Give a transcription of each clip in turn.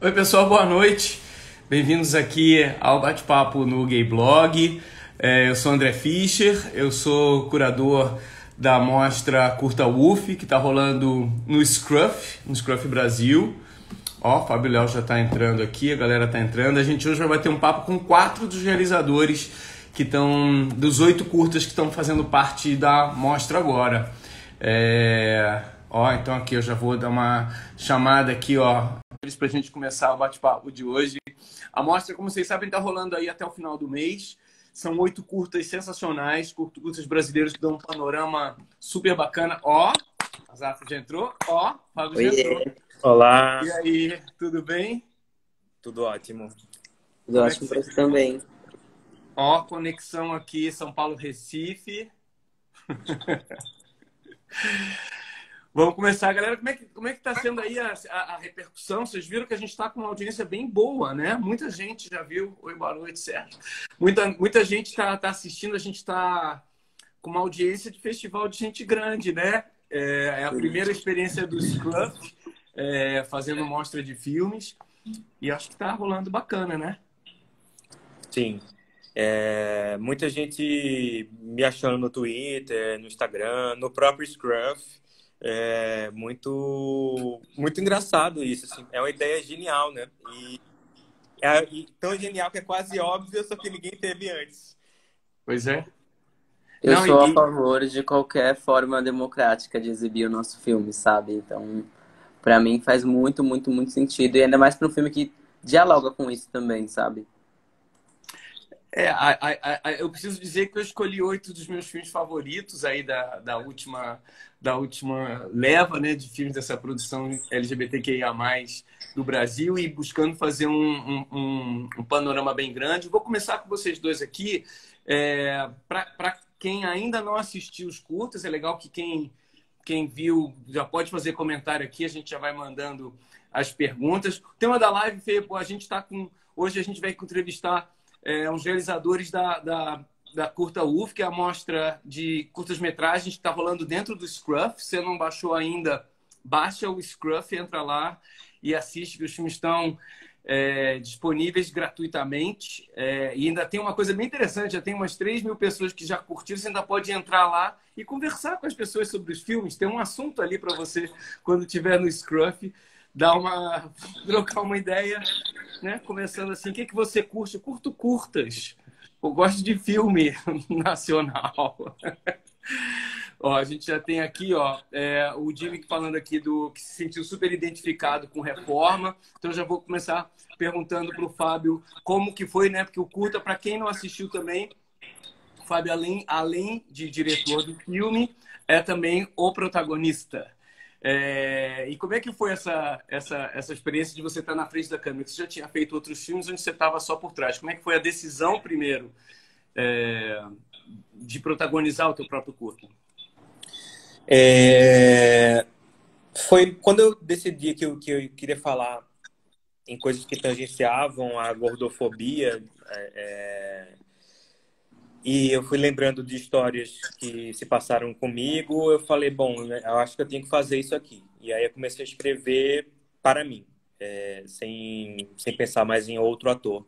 Oi, pessoal, boa noite. Bem-vindos aqui ao bate-papo no Gay Blog. Eu sou André Fischer, eu sou curador da mostra Curta UF, que está rolando no Scruff Brasil. Ó, Fábio Léo já está entrando aqui, a galera está entrando. A gente hoje vai bater um papo com 4 dos realizadores que estão, dos 8 curtas que estão fazendo parte da mostra agora. Então aqui eu já vou dar uma chamada aqui, para a gente começar o bate-papo de hoje. A mostra, como vocês sabem, está rolando aí até o final do mês. São 8 curtas sensacionais, curtas brasileiros que dão um panorama super bacana. A Zafra já entrou. Fábio já entrou. Olá. E aí, tudo bem? Tudo ótimo. Tudo ótimo para você também. Conexão aqui São Paulo-Recife. Vamos começar, galera. Como é que tá sendo aí a repercussão? Vocês viram que a gente está com uma audiência bem boa, né? Muita gente já viu. Oi, boa noite, Sérgio. Muita gente tá assistindo. A gente está com uma audiência de festival de gente grande, né? É a primeira experiência do Scruff, fazendo mostra de filmes. E acho que tá rolando bacana, né? Sim. Muita gente me achando no Twitter, no Instagram, no próprio Scruff. Muito engraçado isso, assim. É uma ideia genial, né? E tão genial que é quase óbvio, só que ninguém teve antes. Pois é. Eu sou a favor de qualquer forma democrática de exibir o nosso filme, sabe? Então, pra mim faz muito, muito, muito sentido. E ainda mais pra um filme que dialoga com isso também, sabe? Eu preciso dizer que eu escolhi 8 dos meus filmes favoritos aí da última leva, né, de filmes dessa produção LGBTQIA+, do Brasil, e buscando fazer um panorama bem grande. Vou começar com vocês dois aqui. Para quem ainda não assistiu os curtas, é legal que quem viu já pode fazer comentário aqui, a gente já vai mandando as perguntas. O tema da live, Fê, hoje a gente vai entrevistar os realizadores da Curta UF, que é a mostra de curtas-metragens que está rolando dentro do Scruff. Se você não baixou ainda, baixa o Scruff, entra lá e assiste, que os filmes estão disponíveis gratuitamente. E ainda tem uma coisa bem interessante, já tem umas 3.000 pessoas que já curtiram, você ainda pode entrar lá e conversar com as pessoas sobre os filmes. Tem um assunto ali para você, quando estiver no Scruff, trocar uma ideia, né? Começando assim, o que você curte? Eu curto curtas. Eu gosto de filme nacional. A gente já tem aqui, o Jimmy falando aqui que se sentiu super identificado com Reforma. Então, eu já vou começar perguntando para o Fábio como que foi, né? Porque o curta, para quem não assistiu também, o Fábio, além de diretor do filme, é também o protagonista. E como é que foi essa experiência de você estar na frente da câmera? Você já tinha feito outros filmes onde você estava só por trás. Como é que foi a decisão, primeiro, de protagonizar o teu próprio curta? Foi quando eu decidi que eu queria falar em coisas que tangenciavam a gordofobia, e eu fui lembrando de histórias que se passaram comigo. Eu falei, bom, eu acho que eu tenho que fazer isso aqui. E aí eu comecei a escrever para mim, sem pensar mais em outro ator.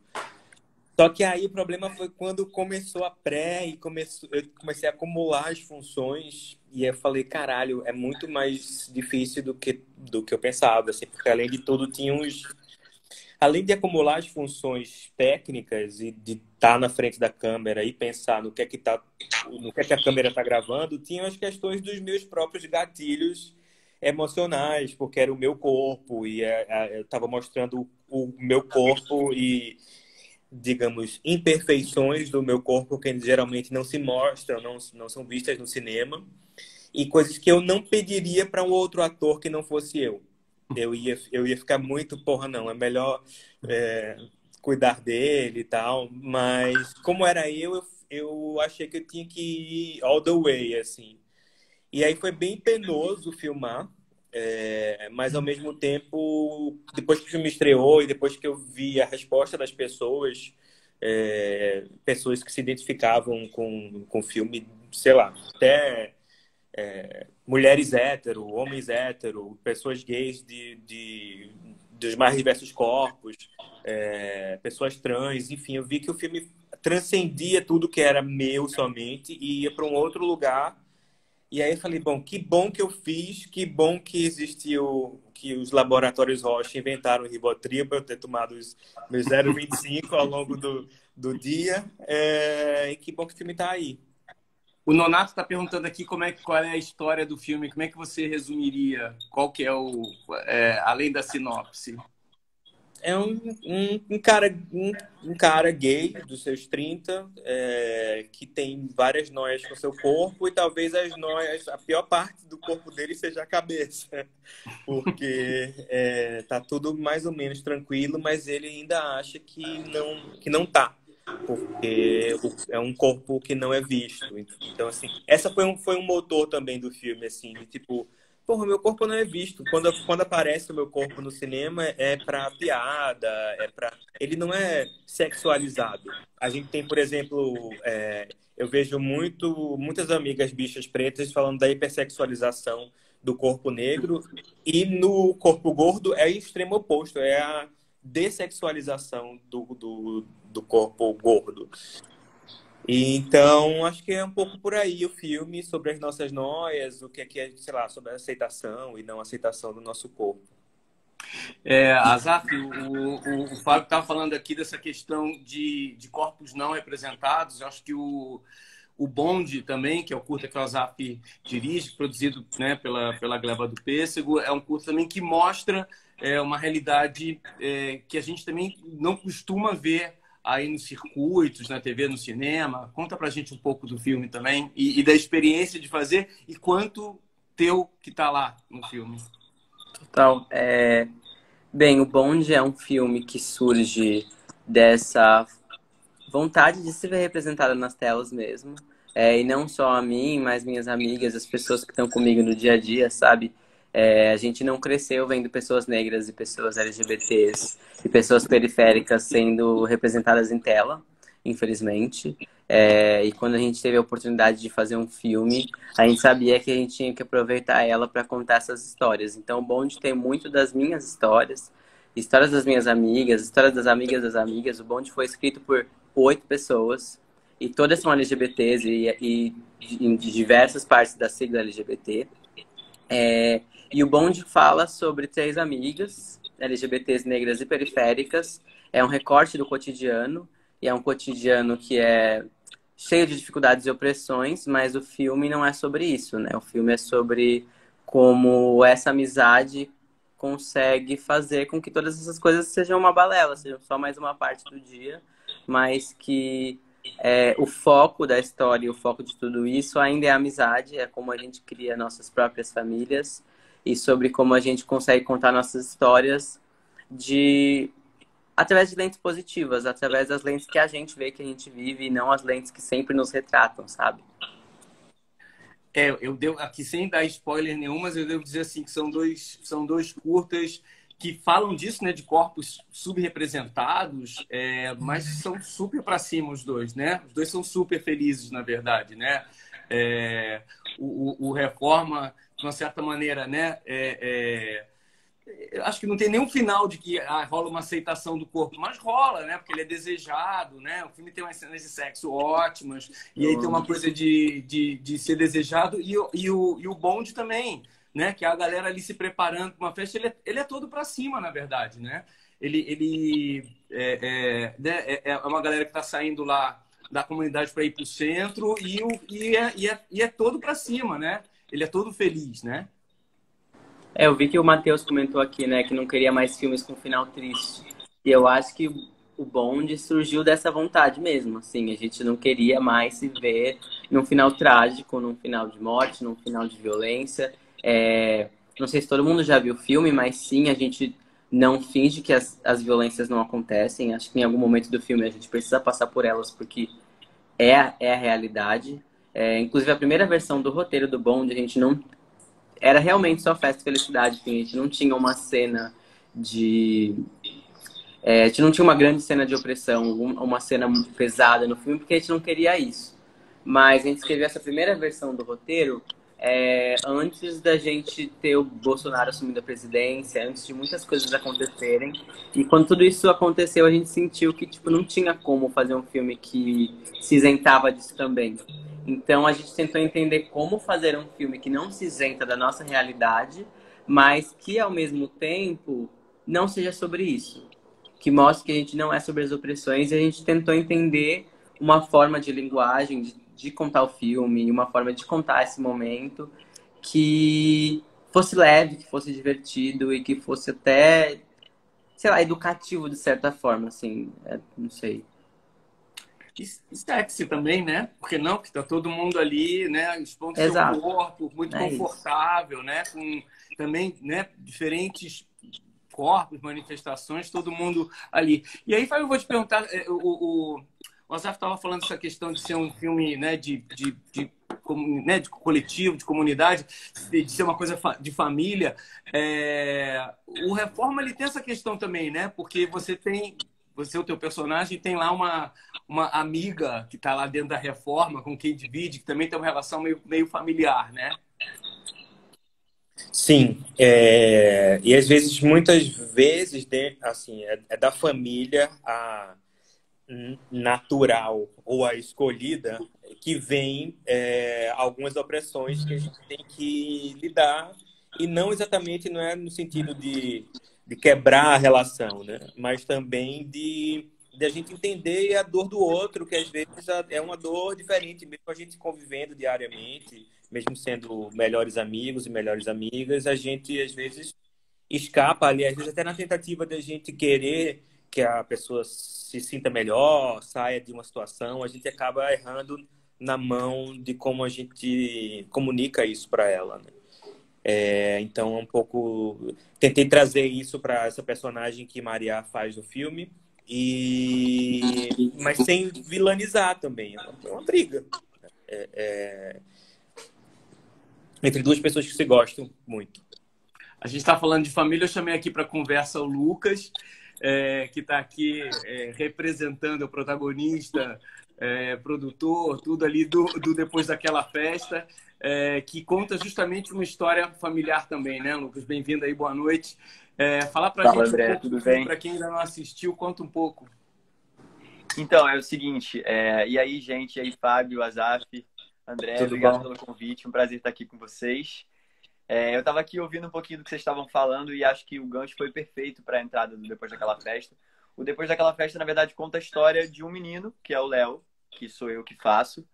Só que aí o problema foi quando começou a pré e eu comecei a acumular as funções, e eu falei, caralho, é muito mais difícil do que eu pensava, assim, porque além de tudo além de acumular as funções técnicas e de estar na frente da câmera e pensar no que é que a câmera está gravando, tinha as questões dos meus próprios gatilhos emocionais, porque era o meu corpo e eu estava mostrando o meu corpo e, digamos, imperfeições do meu corpo que geralmente não se mostram, não são vistas no cinema, e coisas que eu não pediria para um outro ator que não fosse eu. Eu ia ficar muito, não, é melhor cuidar dele e tal, mas como era eu achei que eu tinha que ir all the way, assim. E aí foi bem penoso filmar, mas ao mesmo tempo, depois que o filme estreou e depois que eu vi a resposta das pessoas, pessoas que se identificavam com o filme, sei lá, até mulheres hétero, homens hétero, pessoas gays dos mais diversos corpos, pessoas trans, enfim, eu vi que o filme transcendia tudo que era meu somente e ia para um outro lugar. E aí eu falei, que bom que eu fiz, que bom que existiu, que os laboratórios Roche inventaram o Rivotril para eu ter tomado os meus 0,25 ao longo do dia. E que bom que o filme está aí. O Nonato está perguntando aqui qual é a história do filme, como é que você resumiria? Qual que é além da sinopse? É um cara gay dos seus 30, que tem várias noias com seu corpo e talvez as noias, a pior parte do corpo dele seja a cabeça, porque tá tudo mais ou menos tranquilo, mas ele ainda acha que não tá, porque é um corpo que não é visto. Então, assim, essa foi um motor também do filme, assim, de tipo, porra, meu corpo não é visto. Quando aparece o meu corpo no cinema é pra piada, ele não é sexualizado. A gente tem, por exemplo, eu vejo muitas amigas bichas pretas falando da hipersexualização do corpo negro e no corpo gordo é o extremo oposto, é a dessexualização do corpo gordo. Então, acho que é um pouco por aí o filme, sobre as nossas noias, o que é, sei lá, sobre a aceitação e não aceitação do nosso corpo. Azaf, o Fábio estava falando aqui dessa questão de corpos não representados. Eu acho que o Bonde também, que é o curta que o Azaf dirige, produzido, né, pela Gleba do Pêssego, é um curta também que mostra uma realidade que a gente também não costuma ver aí nos circuitos, na TV, no cinema. Conta pra gente um pouco do filme também e da experiência de fazer e quanto teu que tá lá no filme. Total. Bem, o Bonde é um filme que surge dessa vontade de se ver representada nas telas mesmo. E não só a mim, mas minhas amigas, as pessoas que estão comigo no dia a dia, sabe? A gente não cresceu vendo pessoas negras e pessoas LGBTs e pessoas periféricas sendo representadas em tela, infelizmente. E quando a gente teve a oportunidade de fazer um filme, a gente sabia que a gente tinha que aproveitar ela para contar essas histórias. Então, o Bonde tem muito das minhas histórias, histórias das minhas amigas, histórias das amigas das amigas. O Bonde foi escrito por 8 pessoas e todas são LGBTs e de diversas partes da sigla LGBT. E o Bonde fala sobre 3 amigas LGBTs negras e periféricas. É um recorte do cotidiano, e é um cotidiano que é cheio de dificuldades e opressões, mas o filme não é sobre isso, né? O filme é sobre como essa amizade consegue fazer com que todas essas coisas sejam uma balela, sejam só mais uma parte do dia, mas que o foco da história e o foco de tudo isso ainda é a amizade, é como a gente cria nossas próprias famílias e sobre como a gente consegue contar nossas histórias através de lentes positivas, através das lentes que a gente vê, que a gente vive, e não as lentes que sempre nos retratam, sabe? Eu devo, aqui sem dar spoiler nenhum, mas eu devo dizer assim que são dois curtas que falam disso, né, de corpos subrepresentados, mas são super para cima os dois, né? Os dois são super felizes, na verdade, né? O Reforma, de uma certa maneira, né? Acho que não tem nenhum final de que rola uma aceitação do corpo, mas rola, né? Porque ele é desejado, né? O filme tem umas cenas de sexo ótimas, e aí tem uma coisa de ser desejado, e o Bonde também, né? Que é a galera ali se preparando para uma festa, ele é todo para cima, na verdade, né? Ele é uma galera que está saindo lá da comunidade para ir para o centro e é todo para cima, né? Ele é todo feliz, né? Eu vi que o Matheus comentou aqui, né, que não queria mais filmes com final triste. E eu acho que o Bonde surgiu dessa vontade mesmo, assim. A gente não queria mais se ver num final trágico, num final de morte, num final de violência. Não sei se todo mundo já viu o filme, mas sim, a gente não finge que as violências não acontecem. Acho que em algum momento do filme a gente precisa passar por elas, porque é a realidade. Inclusive, a primeira versão do roteiro do Bonde, a gente não... Era realmente só festa e felicidade. Assim, a gente não tinha uma cena a gente não tinha uma grande cena de opressão, uma cena pesada no filme, porque a gente não queria isso. Mas a gente escreveu essa primeira versão do roteiro antes da gente ter o Bolsonaro assumindo a presidência, antes de muitas coisas acontecerem. E quando tudo isso aconteceu, a gente sentiu que tipo, não tinha como fazer um filme que se isentava disso também. Então a gente tentou entender como fazer um filme que não se isenta da nossa realidade, mas que ao mesmo tempo não seja sobre isso. Que mostre que a gente não é sobre as opressões, e a gente tentou entender uma forma de linguagem, de contar o filme, uma forma de contar esse momento que fosse leve, que fosse divertido e que fosse até, sei lá, educativo de certa forma, assim, não sei. E sexy também, né? Porque não, que tá todo mundo ali, né, expondo seu Exato, corpo, muito é isso. confortável, né? Com também, né, diferentes corpos, manifestações, todo mundo ali. E aí, Fábio, eu vou te perguntar, o Asaf estava falando dessa questão de ser um filme, né, né, de coletivo, de comunidade, de ser uma coisa de família. O Reforma, ele tem essa questão também, né? Porque o teu personagem tem lá uma amiga que está lá dentro da Reforma, com quem divide, que também tem uma relação meio familiar, né? Sim, e às vezes, muitas vezes, assim, é da família a natural ou a escolhida que vem algumas opressões que a gente tem que lidar, e não exatamente, não é no sentido de quebrar a relação, né? Mas também de a gente entender a dor do outro, que às vezes é uma dor diferente, mesmo a gente convivendo diariamente, mesmo sendo melhores amigos e melhores amigas, a gente às vezes escapa ali, às vezes até na tentativa de a gente querer que a pessoa se sinta melhor, saia de uma situação, a gente acaba errando na mão de como a gente comunica isso para ela, né? Então, um pouco tentei trazer isso para essa personagem que Maria faz no filme, mas sem vilanizar também. É uma briga entre duas pessoas que se gostam muito. A gente está falando de família, eu chamei aqui para conversa o Lucas, que está aqui representando o protagonista, produtor, tudo ali do Depois daquela Festa, que conta justamente uma história familiar também, né, Lucas? Bem-vindo aí, boa noite. Fala para a gente André, um pouco, tudo bem? para quem ainda não assistiu, conta um pouco. Então, é o seguinte, e aí, gente, e aí, Fábio, Azaf, André, Tudo obrigado bom? pelo convite, um prazer estar aqui com vocês. Eu estava aqui ouvindo um pouquinho do que vocês estavam falando e acho que o gancho foi perfeito para a entrada do Depois daquela Festa. O Depois daquela Festa, na verdade, conta a história de um menino, que é o Léo, que sou eu que faço,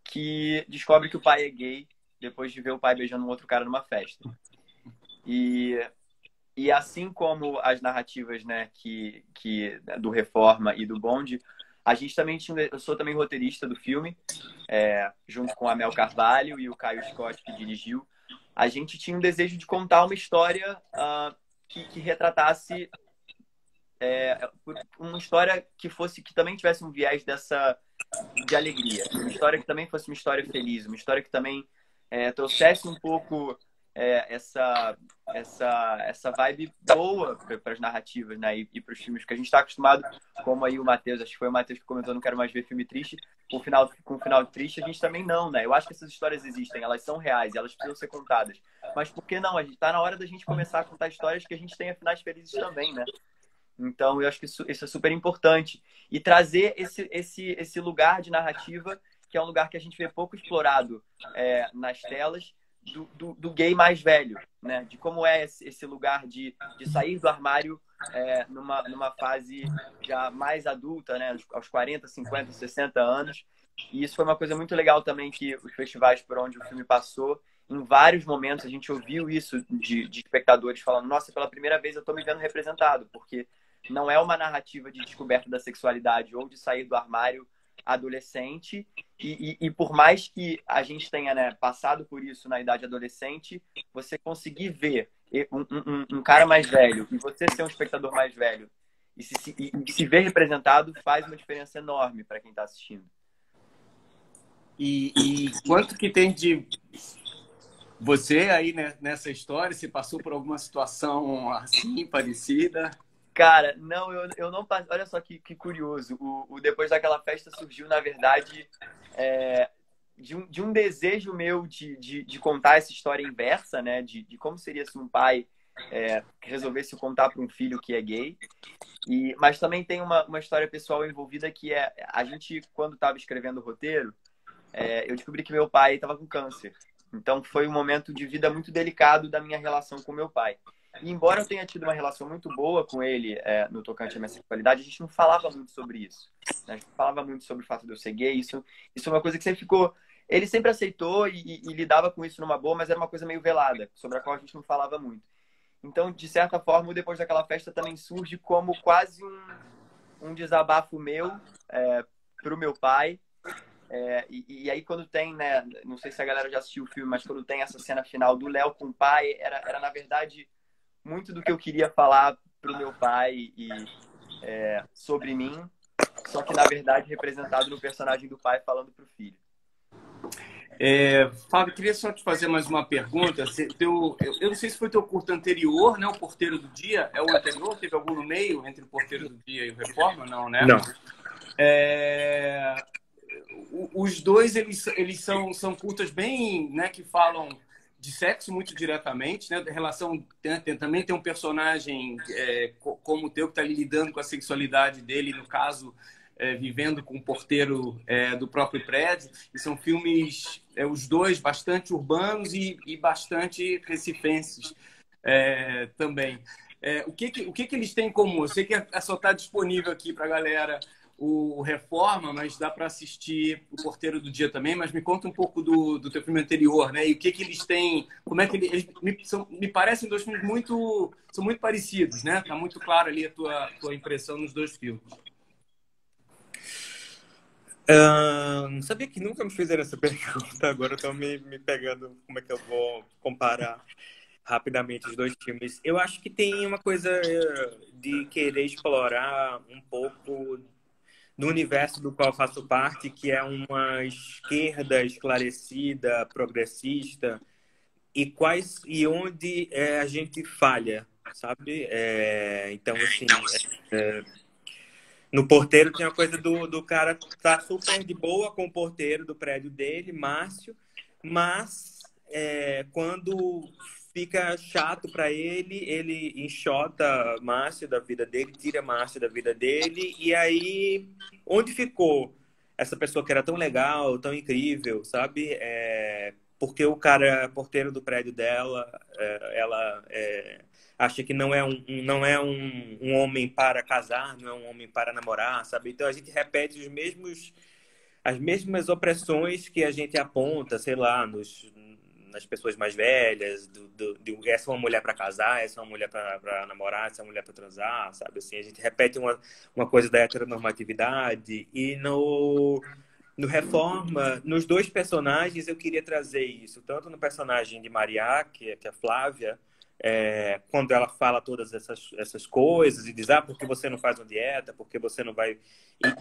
que descobre que o pai é gay depois de ver o pai beijando um outro cara numa festa. E assim como as narrativas, né, do Reforma e do Bonde, a gente também eu sou também roteirista do filme, junto com a Mel Carvalho e o Caio Scott, que dirigiu. A gente tinha um desejo de contar uma história que retratasse uma história que também tivesse um viés de alegria, uma história que também fosse uma história feliz, uma história que também trouxesse um pouco essa vibe boa para as narrativas, né? E para os filmes que a gente está acostumado, como aí o Matheus, acho que foi o Matheus que comentou, não quero mais ver filme triste, com um final triste, a gente também não, né? Eu acho que essas histórias existem, elas são reais, elas precisam ser contadas. Mas por que não? A gente está na hora da gente começar a contar histórias que a gente tenha finais felizes também, né? Então, eu acho que isso é super importante. E trazer esse lugar de narrativa, que é um lugar que a gente vê pouco explorado nas telas, do gay mais velho, né? De como é esse lugar de sair do armário numa fase já mais adulta, né? Aos 40, 50, 60 anos. E isso foi uma coisa muito legal também que os festivais por onde o filme passou, em vários momentos a gente ouviu isso de espectadores falando: nossa, pela primeira vez eu estou me vendo representado, porque não é uma narrativa de descoberta da sexualidade ou de sair do armário adolescente, e por mais que a gente tenha, né, passado por isso na idade adolescente, você conseguir ver um cara mais velho e você ser um espectador mais velho e se ver representado faz uma diferença enorme para quem está assistindo. E quanto que tem de você aí, né, nessa história? Você passou por alguma situação assim, parecida? Cara, não, eu não passei. Olha só que curioso. O Depois daquela Festa surgiu, na verdade, de um desejo meu de contar essa história inversa, né? De como seria se um pai resolvesse contar para um filho que é gay. Mas também tem uma história pessoal envolvida que é a gente, quando estava escrevendo o roteiro, eu descobri que meu pai estava com câncer. Então foi um momento de vida muito delicado da minha relação com meu pai. E embora eu tenha tido uma relação muito boa com ele no tocante à minha sexualidade, a gente não falava muito sobre isso, né? A gente não falava muito sobre o fato de eu ser gay. Isso é uma coisa que sempre ficou... Ele sempre aceitou e lidava com isso numa boa, mas era uma coisa meio velada, sobre a qual a gente não falava muito. Então, de certa forma, depois daquela festa também surge como quase um desabafo meu para o meu pai. E aí quando tem, né, não sei se a galera já assistiu o filme, mas quando tem essa cena final do Léo com o pai, era na verdade muito do que eu queria falar pro meu pai sobre mim, só que na verdade representado no personagem do pai falando pro filho. Fábio, queria só te fazer mais uma pergunta. Eu não sei se foi teu curto anterior, né? O Porteiro do Dia. É o anterior? Teve algum no meio entre o Porteiro do Dia e o Reforma? Não, né? Não. Os dois, eles são curtas bem, né, que falam de sexo muito diretamente, né? Relação, também tem um personagem como o teu que está ali lidando com a sexualidade dele, no caso, vivendo com o porteiro do próprio prédio. E são filmes, os dois, bastante urbanos e bastante recifenses também. O que eles têm em comum? Eu sei que só está disponível aqui para a galera o Reforma, mas dá para assistir o Porteiro do Dia também. Mas me conta um pouco do teu filme anterior, né? E o que eles têm, como é que eles me parecem dois filmes são muito parecidos, né? Tá muito claro ali a tua impressão nos dois filmes. Sabia que nunca me fizeram essa pergunta. Agora eu tô me pegando como é que eu vou comparar rapidamente os dois filmes. Eu acho que tem uma coisa de querer explorar um pouco do universo do qual eu faço parte, que é uma esquerda esclarecida, progressista, e onde a gente falha, sabe? Então, assim, no Porteiro tem a coisa do cara tá super de boa com o porteiro do prédio dele, Márcio, mas quando fica chato para ele enxota Márcio da vida dele, tira Márcio da vida dele, e aí onde ficou essa pessoa que era tão legal, tão incrível, sabe? Porque o cara porteiro do prédio dela, ela acha que não é um homem para casar, não é um homem para namorar, sabe? Então a gente repete as mesmas opressões que a gente aponta, sei lá, nas pessoas mais velhas, essa é uma mulher para casar, essa é uma mulher para namorar, essa é uma mulher para transar, sabe? Assim, a gente repete uma coisa da heteronormatividade. E no Reforma, nos dois personagens eu queria trazer isso, tanto no personagem de Maria, que é a Flávia, quando ela fala todas essas coisas e diz, porque você não faz uma dieta, porque você não vai...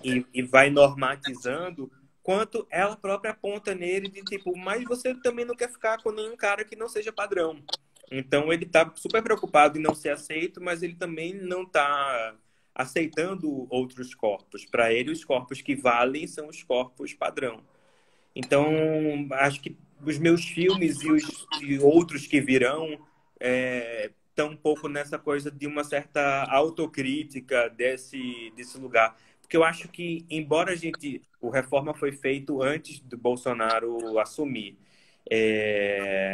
E vai normatizando, quanto ela própria aponta nele de tipo, mas você também não quer ficar com nenhum cara que não seja padrão. Então ele tá super preocupado em não ser aceito, mas ele também não tá aceitando outros corpos. Para ele, os corpos que valem são os corpos padrão. Então, acho que os meus filmes e outros que virão estão um pouco nessa coisa de uma certa autocrítica desse lugar. Porque eu acho que, embora o Reforma foi feito antes do Bolsonaro assumir,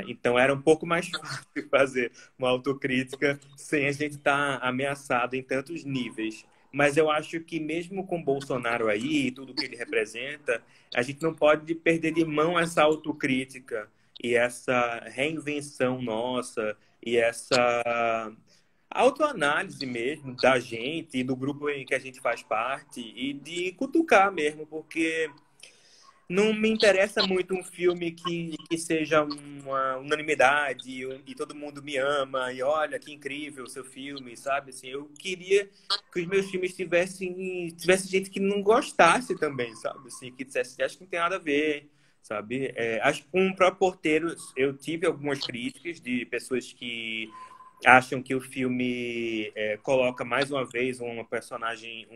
então era um pouco mais fácil fazer uma autocrítica sem a gente estar ameaçado em tantos níveis. Mas eu acho que mesmo com Bolsonaro aí e tudo que ele representa, a gente não pode perder de mão essa autocrítica e essa reinvenção nossa e essa autoanálise mesmo da gente e do grupo em que a gente faz parte e de cutucar mesmo, porque não me interessa muito um filme que seja uma unanimidade e todo mundo me ama e olha que incrível o seu filme, sabe? Assim, eu queria que os meus filmes tivesse gente que não gostasse também, sabe? Assim, que dissesse, acho que não tem nada a ver, sabe? Acho que com o próprio Porteiro eu tive algumas críticas de pessoas que acham que o filme coloca mais uma vez uma personagem,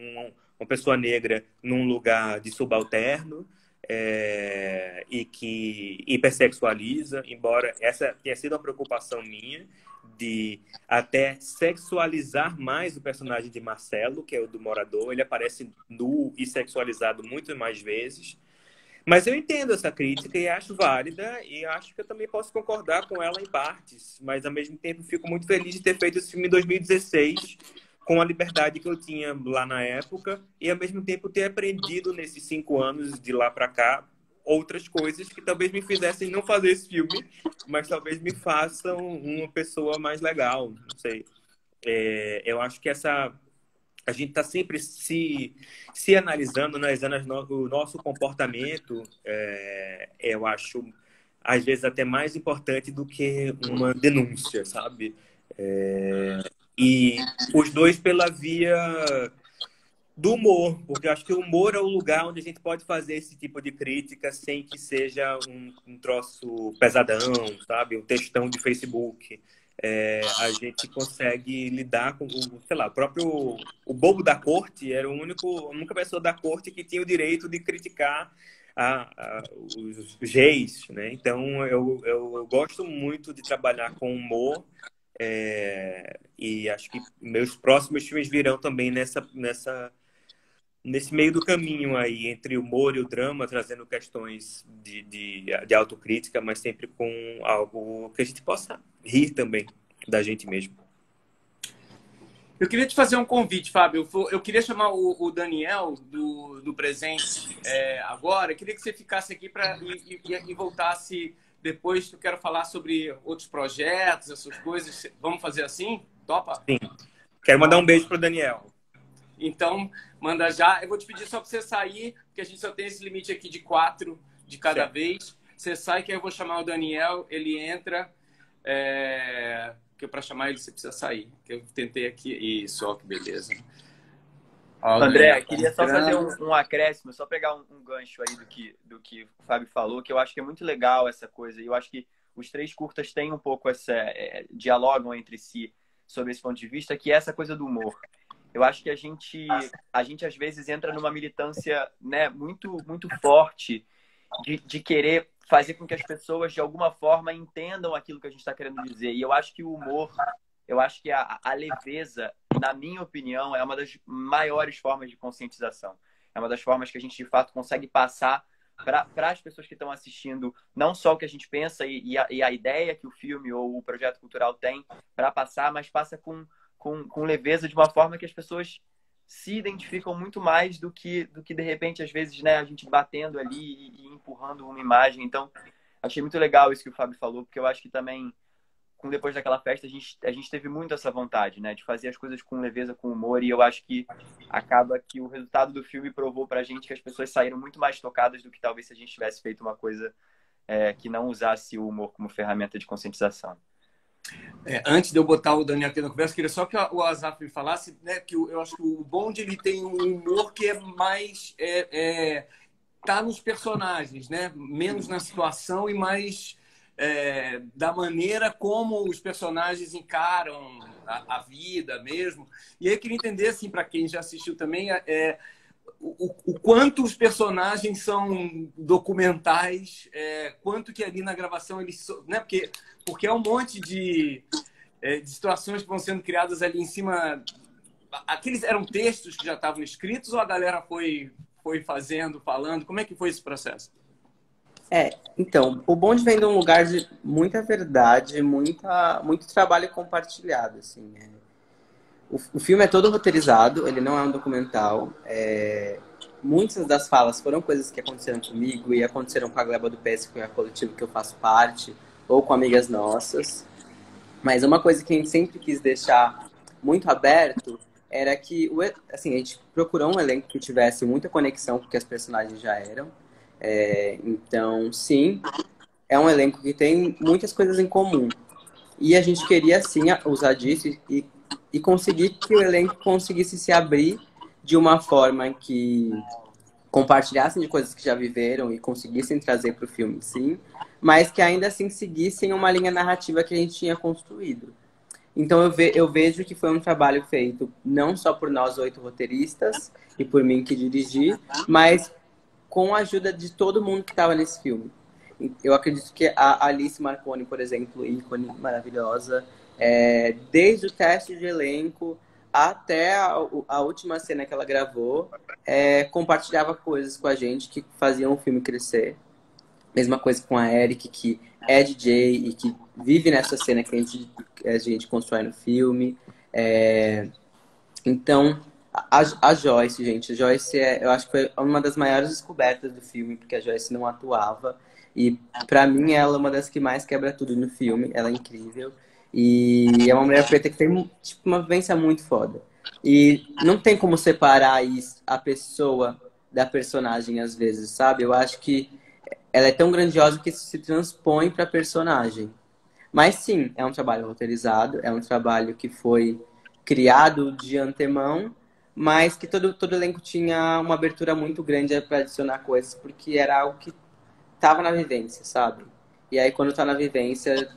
uma pessoa negra num lugar de subalterno. e que hipersexualiza, embora essa tenha sido uma preocupação minha, de até sexualizar mais o personagem de Marcelo, que é o do morador. Ele aparece nu e sexualizado muito mais vezes. Mas eu entendo essa crítica e acho válida, e acho que eu também posso concordar com ela em partes, mas ao mesmo tempo fico muito feliz de ter feito esse filme em 2016, com a liberdade que eu tinha lá na época, e ao mesmo tempo ter aprendido nesses 5 anos de lá para cá outras coisas que talvez me fizessem não fazer esse filme, mas talvez me façam uma pessoa mais legal, não sei. Eu acho que a gente está sempre se analisando, analisando o nosso comportamento, eu acho, às vezes, até mais importante do que uma denúncia, sabe? E os dois pela via do humor, porque eu acho que o humor é o lugar onde a gente pode fazer esse tipo de crítica sem que seja um troço pesadão, sabe? Um textão de Facebook. A gente consegue lidar com, sei lá, o bobo da corte era a única pessoa da corte que tinha o direito de criticar os reis, né? Então, eu gosto muito de trabalhar com humor, e acho que meus próximos filmes virão também nesse meio do caminho aí, entre o humor e o drama, trazendo questões de autocrítica, mas sempre com algo que a gente possa rir também da gente mesmo. Eu queria te fazer um convite, Fábio. Eu queria chamar o Daniel do presente agora. Eu queria que você ficasse aqui e voltasse depois, que eu quero falar sobre outros projetos, essas coisas. Vamos fazer assim? Topa? Sim. Quero mandar um beijo pro Daniel. Então, manda já. Eu vou te pedir só para você sair, porque a gente só tem esse limite aqui de 4 de cada vez. Você sai, que aí eu vou chamar o Daniel, ele entra. Porque para chamar ele você precisa sair. Que eu tentei aqui. Isso, ó, que beleza. Ó, André, Daniel, queria só fazer um acréscimo, só pegar um gancho aí do que o Fábio falou, que eu acho que é muito legal essa coisa. E eu acho que os 3 curtas têm um pouco dialogam entre si sobre esse ponto de vista, que é essa coisa do humor. Eu acho que a gente às vezes entra numa militância, né, muito, muito forte de querer fazer com que as pessoas, de alguma forma, entendam aquilo que a gente está querendo dizer. E eu acho que o humor, eu acho que a leveza, na minha opinião, é uma das maiores formas de conscientização. É uma das formas que a gente, de fato, consegue passar para as pessoas que estão assistindo, não só o que a gente pensa e a ideia que o filme ou o projeto cultural tem para passar, mas passa com leveza, de uma forma que as pessoas se identificam muito mais do que de repente, às vezes, né, a gente batendo ali e empurrando uma imagem. Então, achei muito legal isso que o Fábio falou, porque eu acho que também, depois daquela festa, a gente teve muito essa vontade, né, de fazer as coisas com leveza, com humor, e eu acho que acaba que o resultado do filme provou pra gente que as pessoas saíram muito mais tocadas do que talvez se a gente tivesse feito uma coisa que não usasse o humor como ferramenta de conscientização. Antes de eu botar o Daniel aqui na conversa, queria só que o Azaf me falasse, né, que eu acho que o Bond ele tem um humor que é mais tá nos personagens, né, menos na situação e mais da maneira como os personagens encaram a vida mesmo. E aí eu queria entender, assim, para quem já assistiu também, o quanto os personagens são documentais, quanto que ali na gravação eles... Né? Porque é um monte de situações que vão sendo criadas ali em cima... Aqueles eram textos que já estavam escritos ou a galera foi fazendo, falando? Como é que foi esse processo? Então, o Bond vem de um lugar de muita verdade, muito trabalho compartilhado, assim, O filme é todo roteirizado, ele não é um documental. Muitas das falas foram coisas que aconteceram comigo e aconteceram com a Gleba do PS, que é a coletiva que eu faço parte, ou com amigas nossas. Mas uma coisa que a gente sempre quis deixar muito aberto era que, assim, a gente procurou um elenco que tivesse muita conexão com o que as personagens já eram. Então, sim, é um elenco que tem muitas coisas em comum. E a gente queria, sim, usar disso e conseguir que o elenco conseguisse se abrir de uma forma que compartilhassem de coisas que já viveram e conseguissem trazer para o filme, sim, mas que ainda assim seguissem uma linha narrativa que a gente tinha construído. Então eu vejo que foi um trabalho feito não só por nós 8 roteiristas e por mim que dirigi, mas com a ajuda de todo mundo que estava nesse filme. Eu acredito que a Alice Marconi, por exemplo, ícone maravilhosa, desde o teste de elenco até a última cena que ela gravou, compartilhava coisas com a gente que faziam o filme crescer. Mesma coisa com a Eric, que é DJ e que vive nessa cena que a gente constrói no filme. Então, a Joyce, gente, a Joyce eu acho que foi uma das maiores descobertas do filme, porque a Joyce não atuava. E pra mim ela é uma das que mais quebra tudo no filme. Ela é incrível. E é uma mulher preta que tem tipo, uma vivência muito foda. E não tem como separar a pessoa da personagem às vezes, sabe? Eu acho que ela é tão grandiosa que isso se transpõe pra personagem. Mas sim, é um trabalho roteirizado, é um trabalho que foi criado de antemão, mas que todo elenco tinha uma abertura muito grande para adicionar coisas, porque era algo que tava na vivência, sabe? E aí, quando tá na vivência,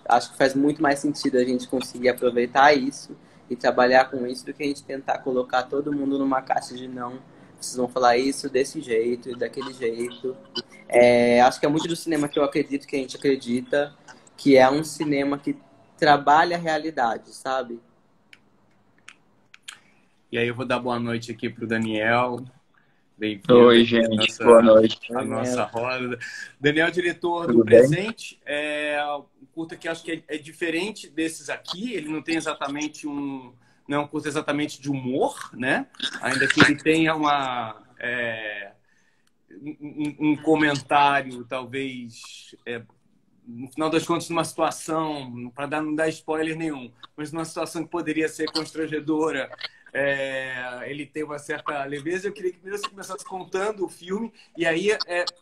acho que faz muito mais sentido a gente conseguir aproveitar isso e trabalhar com isso do que a gente tentar colocar todo mundo numa caixa de não, vocês vão falar isso desse jeito e daquele jeito. Acho que é muito do cinema que eu acredito, que a gente acredita, que é um cinema que trabalha a realidade, sabe? E aí eu vou dar boa noite aqui pro Daniel. Bem-vindo. Oi, gente. Boa noite. A nossa roda. Daniel, diretor Tudo do bem? Presente. Um curta que acho que é diferente desses aqui. Ele não tem exatamente não é um curta exatamente de humor, né? Ainda que ele tenha um comentário, talvez, no final das contas, numa situação, para não dar spoiler nenhum, mas numa situação que poderia ser constrangedora. Ele tem uma certa leveza. Eu queria que primeiro você começasse contando o filme e aí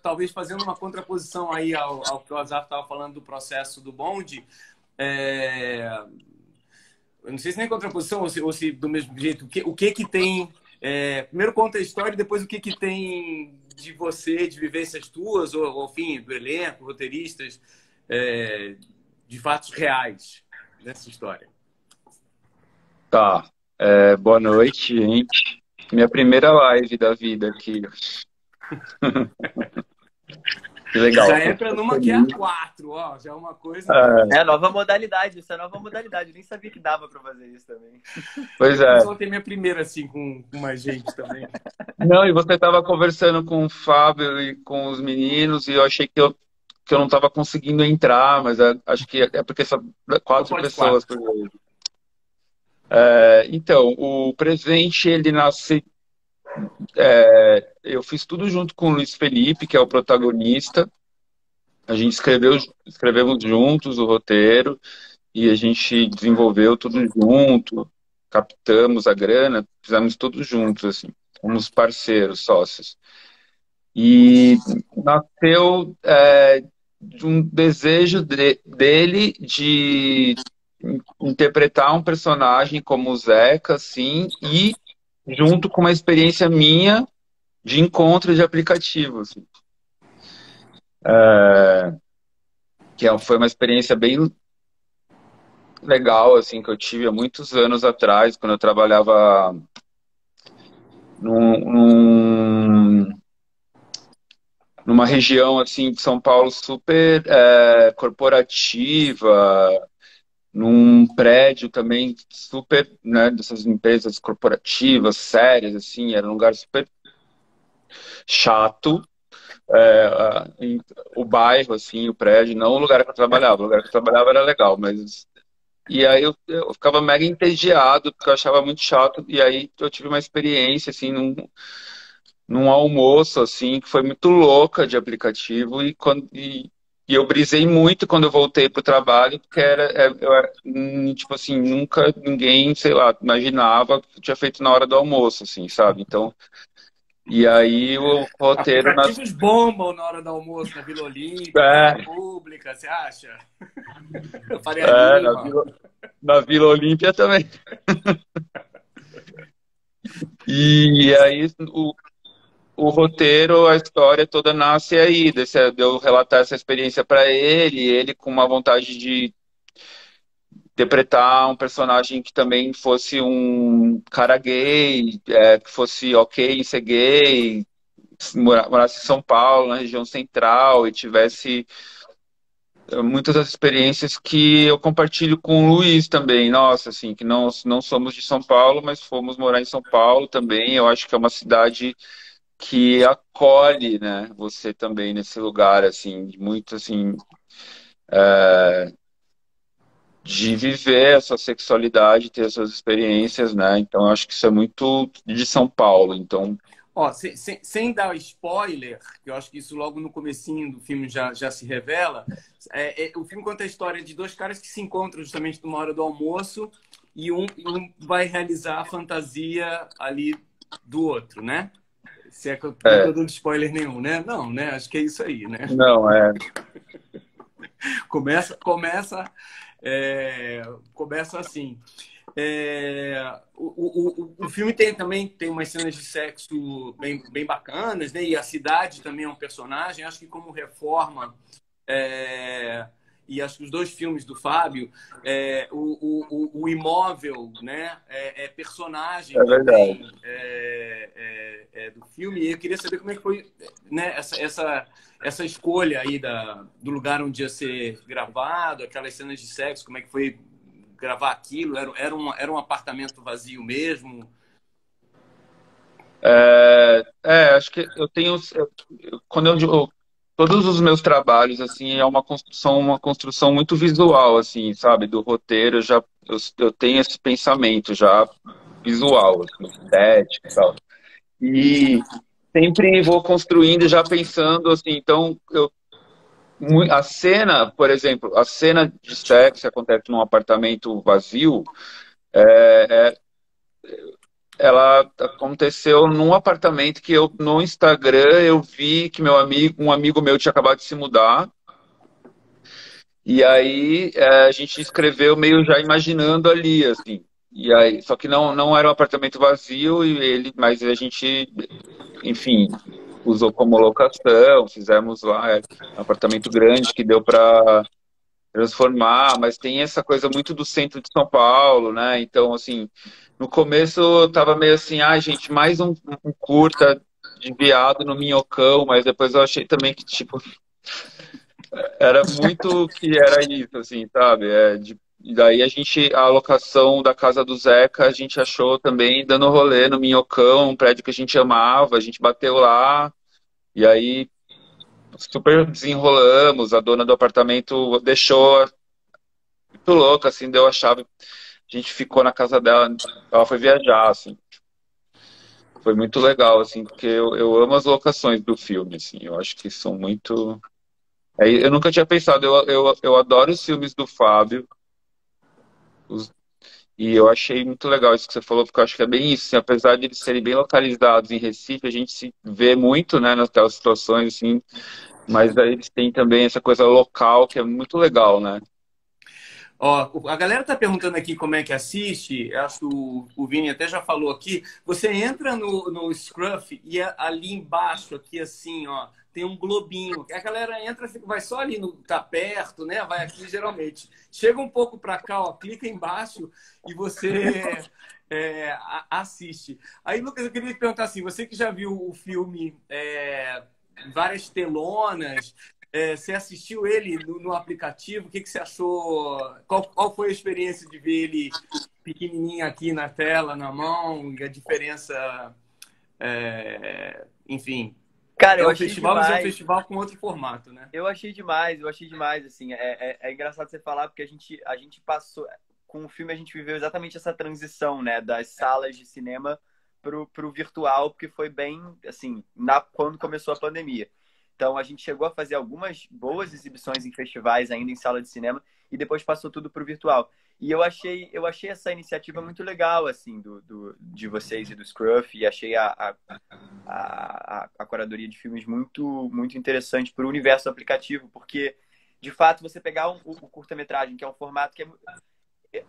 talvez fazendo uma contraposição aí ao que o Azar estava falando do processo do bonde. Eu não sei se nem contraposição ou se do mesmo jeito. O que tem... primeiro conta a história e depois o que tem de você, de vivências tuas, ou enfim, do elenco, roteiristas, de fatos reais dessa história. Tá. Boa noite, gente. Minha primeira live da vida aqui. Que legal. Já entra numa que é a 4, ó. Já é uma coisa... nova modalidade. Isso é nova modalidade. Eu nem sabia que dava pra fazer isso também. Pois é. Eu só tenho minha primeira, assim, com mais gente também. Não, e você estava conversando com o Fábio e com os meninos e eu achei que eu não estava conseguindo entrar, mas acho que é porque são 4 pessoas por vez. Então, o Presente, ele nasce... eu fiz tudo junto com o Luiz Felipe, que é o protagonista. A gente escrevemos juntos o roteiro e a gente desenvolveu tudo junto, captamos a grana, fizemos tudo juntos, assim. Fomos parceiros, sócios. E nasceu de um desejo dele de interpretar um personagem como o Zeca, assim, e junto com uma experiência minha de encontro de aplicativo, assim. Foi uma experiência bem legal, assim, que eu tive há muitos anos atrás, quando eu trabalhava numa região, assim, de São Paulo super corporativa, num prédio também super, né, dessas empresas corporativas, sérias, assim, era um lugar super chato, o bairro, assim, o prédio, não o lugar que eu trabalhava. O lugar que eu trabalhava era legal, mas... E aí eu ficava mega entediado, porque eu achava muito chato, e aí eu tive uma experiência, assim, num almoço, assim, que foi muito louca de aplicativo, e eu brisei muito quando eu voltei pro trabalho, porque tipo assim, nunca ninguém, sei lá, imaginava que eu tinha feito na hora do almoço, assim, sabe? Então, e aí o roteiro... Aplicativos bombam na hora do almoço, na Vila Olímpica, na República, você acha? Faria Lima. Na Vila Olímpia também. E aí o roteiro, a história toda nasce aí, de eu relatar essa experiência para ele com uma vontade de interpretar um personagem que também fosse um cara gay, que fosse ok em ser gay, morasse em São Paulo, na região central, e tivesse muitas das experiências que eu compartilho com o Luiz também. Nossa, assim, que não somos de São Paulo, mas fomos morar em São Paulo também. Eu acho que é uma cidade que acolhe, né, você também nesse lugar, assim, muito, assim, de viver a sua sexualidade, ter as suas experiências, né? Então, eu acho que isso é muito de São Paulo. Então, Ó, sem dar spoiler, que eu acho que isso logo no comecinho do filme já se revela, o filme conta a história de dois caras que se encontram justamente numa hora do almoço e um vai realizar a fantasia ali do outro, né? Se é que eu não tô dando spoiler nenhum, né? Não, né? Acho que é isso aí, né? não, Começa assim. O filme também tem umas cenas de sexo bem bacanas, né? E a cidade também é um personagem. Acho que como reforma, e acho que os dois filmes do Fábio, o imóvel, né? É personagem é também verdade. do filme. E eu queria saber como é que foi, né? Essa escolha aí do lugar onde ia ser gravado, aquelas cenas de sexo, como é que foi gravar aquilo? Era um apartamento vazio mesmo? Acho que eu tenho, quando todos os meus trabalhos, assim, é uma construção muito visual, assim, sabe, do roteiro, eu tenho esse pensamento já visual, assim, estético e tal. E sempre vou construindo já pensando, assim, então, a cena, por exemplo, a cena de sexo que acontece num apartamento vazio, ela aconteceu num apartamento que no Instagram eu vi que um amigo meu tinha acabado de se mudar. E aí a gente escreveu meio já imaginando ali, assim. E aí, só que não era um apartamento vazio mas a gente, enfim, usou como locação, fizemos lá, um apartamento grande que deu para transformar, mas tem essa coisa muito do centro de São Paulo, né? Então, assim, no começo eu tava meio assim, gente, mais um curta de viado no Minhocão, mas depois eu achei também que, tipo, era muito que era isso, assim, sabe? E daí a locação da casa do Zeca, a gente achou também dando rolê no Minhocão, um prédio que a gente amava, a gente bateu lá, e aí super desenrolamos, a dona do apartamento deixou muito louca, assim, deu a chave, a gente ficou na casa dela, ela foi viajar, assim. Foi muito legal, assim, porque eu amo as locações do filme, assim, eu acho que são muito... eu nunca tinha pensado, eu adoro os filmes do Fábio, e eu achei muito legal isso que você falou, porque eu acho que é bem isso, assim, apesar de eles serem bem localizados em Recife, a gente se vê muito, né, naquelas situações, assim, mas aí eles têm também essa coisa local que é muito legal, né? Ó, a galera tá perguntando aqui como é que assiste. Acho que o Vini até já falou aqui. Você entra no Scruff e ali embaixo, aqui assim, ó, tem um globinho. A galera entra, vai só ali no tá perto, né? Vai aqui geralmente. Chega um pouco para cá, ó, clica embaixo e você assiste. Aí, Lucas, eu queria te perguntar assim: você que já viu o filme várias telonas. Você assistiu ele no aplicativo? O que você achou? Qual foi a experiência de ver ele pequenininho aqui na tela, na mão? E a diferença, enfim. Cara, É eu um achei festival, mas é um demais. festival com outro formato, né? Eu achei demais, assim. É engraçado você falar, porque a gente passou... Com o filme, a gente viveu exatamente essa transição, né? Das salas de cinema pro virtual, porque foi bem, assim, quando começou a pandemia. Então, a gente chegou a fazer algumas boas exibições em festivais, ainda em sala de cinema, e depois passou tudo para o virtual. E eu achei essa iniciativa muito legal, assim, de vocês e do Scruff, e achei a curadoria de filmes muito, muito interessante para o universo do aplicativo, porque, de fato, você pegar o curta-metragem, que é um formato que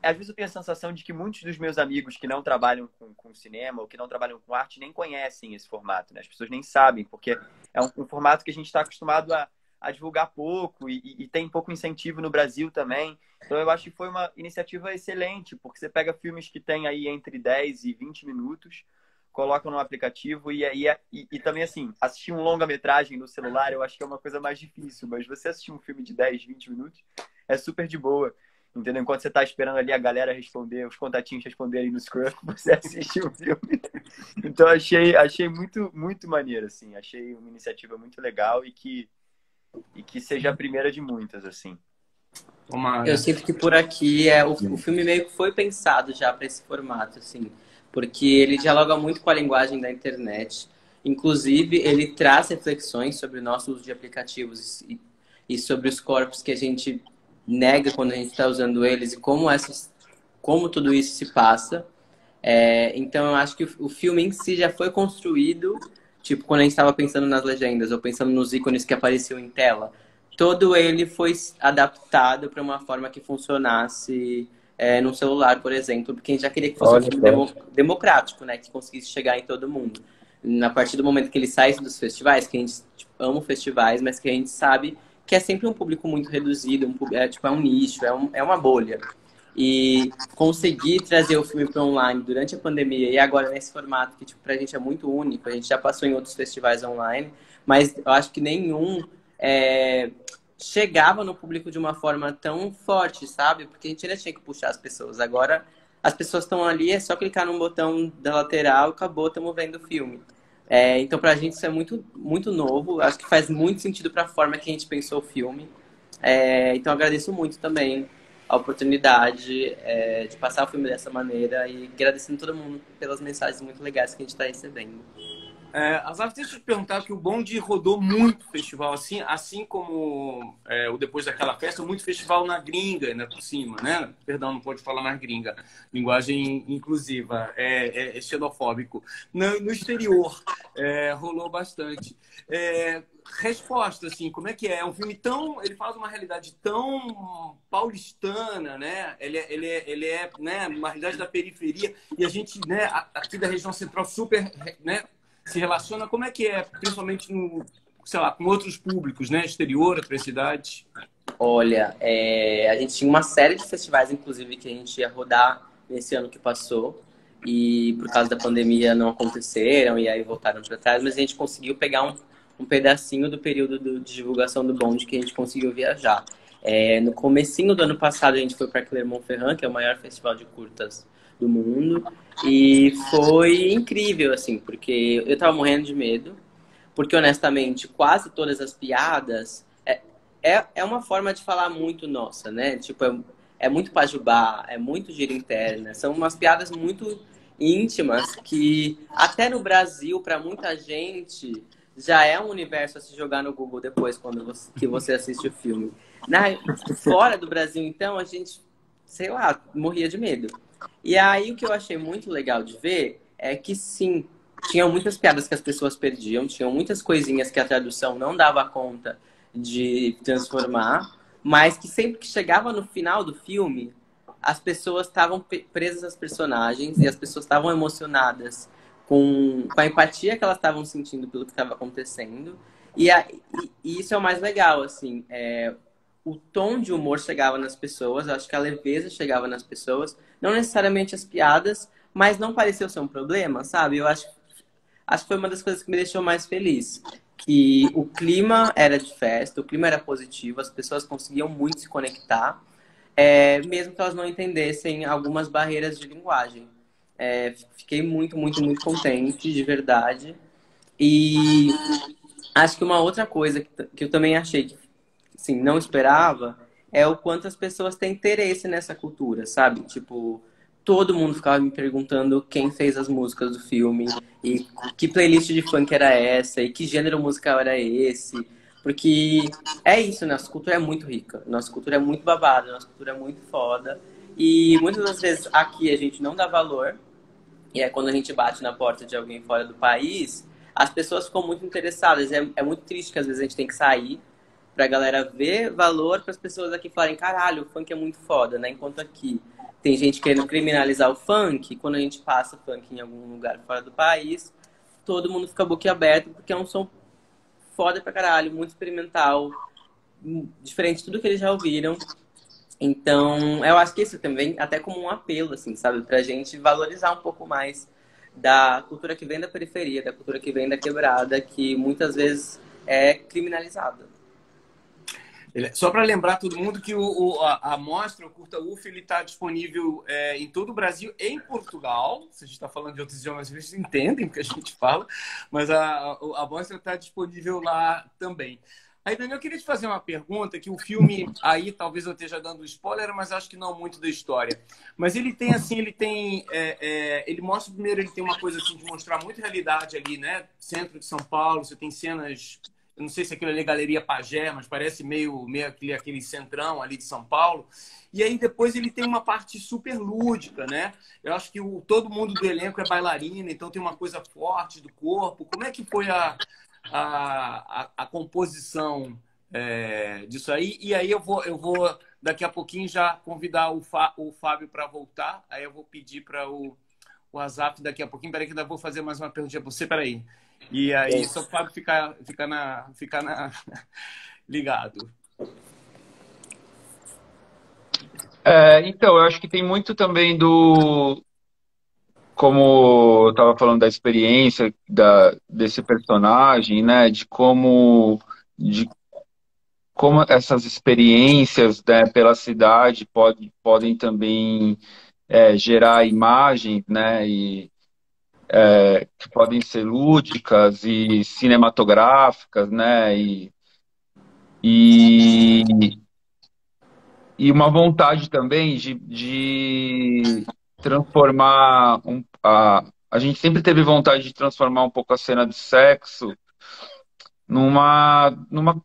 às vezes eu tenho a sensação de que muitos dos meus amigos que não trabalham com cinema ou que não trabalham com arte nem conhecem esse formato, né? As pessoas nem sabem, porque é um formato que a gente está acostumado a divulgar pouco e tem pouco incentivo no Brasil também. Então eu acho que foi uma iniciativa excelente, porque você pega filmes que têm aí entre 10 e 20 minutos, colocam no aplicativo e aí e também assim, assistir um longa-metragem no celular eu acho que é uma coisa mais difícil, mas você assistir um filme de 10, 20 minutos é super de boa, entendeu? Enquanto você tá esperando ali a galera responder, os contatinhos responderem no Scruff, você assiste o filme. Então achei muito, muito maneiro, assim. Achei uma iniciativa muito legal e que seja a primeira de muitas, assim. Eu sinto que por aqui o filme meio que foi pensado já para esse formato, assim, porque ele dialoga muito com a linguagem da internet. Inclusive, ele traz reflexões sobre o nosso uso de aplicativos e sobre os corpos que a gente nega quando a gente está usando eles e como tudo isso se passa. Então, eu acho que o filme em si já foi construído, tipo, quando a gente estava pensando nas legendas ou pensando nos ícones que apareciam em tela. Todo ele foi adaptado para uma forma que funcionasse no celular, por exemplo, porque a gente já queria que fosse um filme democrático, né? Que conseguisse chegar em todo mundo. A partir do momento que ele sai dos festivais, que a gente ama festivais, mas que a gente sabe que é sempre um público muito reduzido, é um nicho, é uma bolha. E conseguir trazer o filme para online durante a pandemia e agora nesse formato que, tipo, pra gente é muito único, a gente já passou em outros festivais online, mas eu acho que nenhum chegava no público de uma forma tão forte, sabe? Porque a gente ainda tinha que puxar as pessoas. Agora, as pessoas estão ali, é só clicar num botão da lateral, acabou, estamos vendo o filme. Então, pra gente isso é muito, muito novo. Acho que faz muito sentido para a forma que a gente pensou o filme. Então, eu agradeço muito também a oportunidade de passar o filme dessa maneira e agradecendo todo mundo pelas mensagens muito legais que a gente está recebendo. Azaf, deixa eu te perguntar que o Bond rodou muito festival, assim como o Depois daquela Festa, muito festival na gringa, né, por cima, né? Perdão, não pode falar mais gringa. Linguagem inclusiva, é xenofóbico. No exterior, rolou bastante. Resposta, assim, como é que é? É um filme ele fala de uma realidade tão paulistana, né? Ele é né, uma realidade da periferia e a gente, né, aqui da região central super, né, se relaciona. Como é que é, principalmente sei lá, com outros públicos, né? Exterior, outras cidades? Olha, a gente tinha uma série de festivais, inclusive, que a gente ia rodar nesse ano que passou. E por causa da pandemia não aconteceram e aí voltaram para trás. Mas a gente conseguiu pegar um pedacinho do período de divulgação do Bond que a gente conseguiu viajar. No comecinho do ano passado, a gente foi para Clermont-Ferrand, que é o maior festival de curtas do mundo. E foi incrível, assim, porque eu tava morrendo de medo. Porque, honestamente, quase todas as piadas é uma forma de falar muito nossa, né? Tipo, é muito pajubá, é muito gíria interna. São umas piadas muito íntimas que, até no Brasil, para muita gente, já é um universo a se jogar no Google depois, que você assiste o filme. Fora do Brasil, então, a gente, sei lá, morria de medo. E aí, o que eu achei muito legal de ver é que, sim, tinham muitas piadas que as pessoas perdiam, tinham muitas coisinhas que a tradução não dava conta de transformar, mas que sempre que chegava no final do filme, as pessoas estavam presas às personagens e as pessoas estavam emocionadas com a empatia que elas estavam sentindo pelo que estava acontecendo. E isso é o mais legal, assim, o tom de humor chegava nas pessoas, eu acho que a leveza chegava nas pessoas, não necessariamente as piadas, mas não pareceu ser um problema, sabe? Eu acho que foi uma das coisas que me deixou mais feliz. Que o clima era de festa, o clima era positivo, as pessoas conseguiam muito se conectar, mesmo que elas não entendessem algumas barreiras de linguagem. Fiquei muito, muito, muito contente, de verdade. E acho que uma outra coisa que eu também achei que assim, não esperava é o quanto as pessoas têm interesse nessa cultura, sabe? Tipo, todo mundo ficava me perguntando quem fez as músicas do filme e que playlist de funk era essa e que gênero musical era esse. Porque é isso, nossa cultura é muito rica, nossa cultura é muito babada, nossa cultura é muito foda. E muitas das vezes aqui a gente não dá valor, e é quando a gente bate na porta de alguém fora do país, as pessoas ficam muito interessadas. É muito triste que às vezes a gente tem que sair pra galera ver valor, para as pessoas aqui falarem, caralho, o funk é muito foda, né? Enquanto aqui tem gente querendo criminalizar o funk, quando a gente passa funk em algum lugar fora do país, todo mundo fica boquiaberto, porque é um som foda pra caralho, muito experimental, diferente de tudo que eles já ouviram. Então, eu acho que isso também, até como um apelo, assim, sabe? Pra gente valorizar um pouco mais da cultura que vem da periferia, da cultura que vem da quebrada, que muitas vezes é criminalizada. Só para lembrar todo mundo que a mostra, o Curta UF, ele está disponível em todo o Brasil e em Portugal. Se a gente está falando de outros idiomas, vocês entendem o que a gente fala, mas a mostra está disponível lá também. Aí, Daniel, eu queria te fazer uma pergunta, que o filme, aí talvez eu esteja dando spoiler, mas acho que não muito da história. Mas ele tem, assim, ele mostra, primeiro, ele tem uma coisa, assim, de mostrar muita realidade ali, né? Centro de São Paulo, você tem cenas, eu não sei se aquilo ali é Galeria Pajé, mas parece meio aquele centrão ali de São Paulo. E aí, depois, ele tem uma parte super lúdica, né? Eu acho que todo mundo do elenco é bailarina, então tem uma coisa forte do corpo. Como é que foi a composição disso aí? E aí eu vou daqui a pouquinho já convidar o Fábio para voltar. Aí eu vou pedir para o WhatsApp daqui a pouquinho. Peraí que ainda vou fazer mais uma perguntinha para você. Peraí. E aí só o Fábio ficar ligado. Então, eu acho que tem muito também como eu estava falando da experiência desse personagem, né, de como essas experiências, né, pela cidade podem também gerar imagens, né, que podem ser lúdicas e cinematográficas, né, e, e uma vontade também de transformar a gente sempre teve vontade de transformar um pouco a cena de sexo numa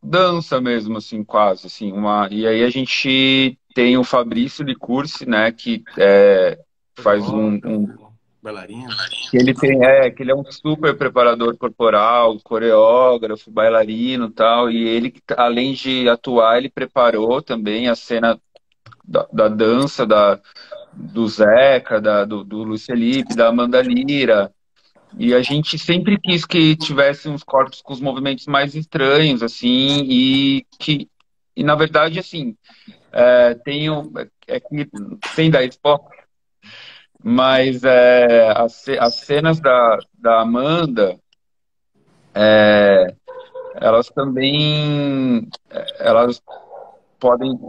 dança mesmo, assim, quase, assim, e aí a gente tem o Fabrício Licursi, né, que faz Bailarina. que ele é um super preparador corporal, coreógrafo, bailarino e tal, e ele, além de atuar, ele preparou também a cena da dança do Zeca, do Luiz Felipe, da Amanda Lira. E a gente sempre quis que tivesse uns corpos com os movimentos mais estranhos, assim, e na verdade, assim, que, sem dar spoiler, mas as cenas da Amanda, elas também, elas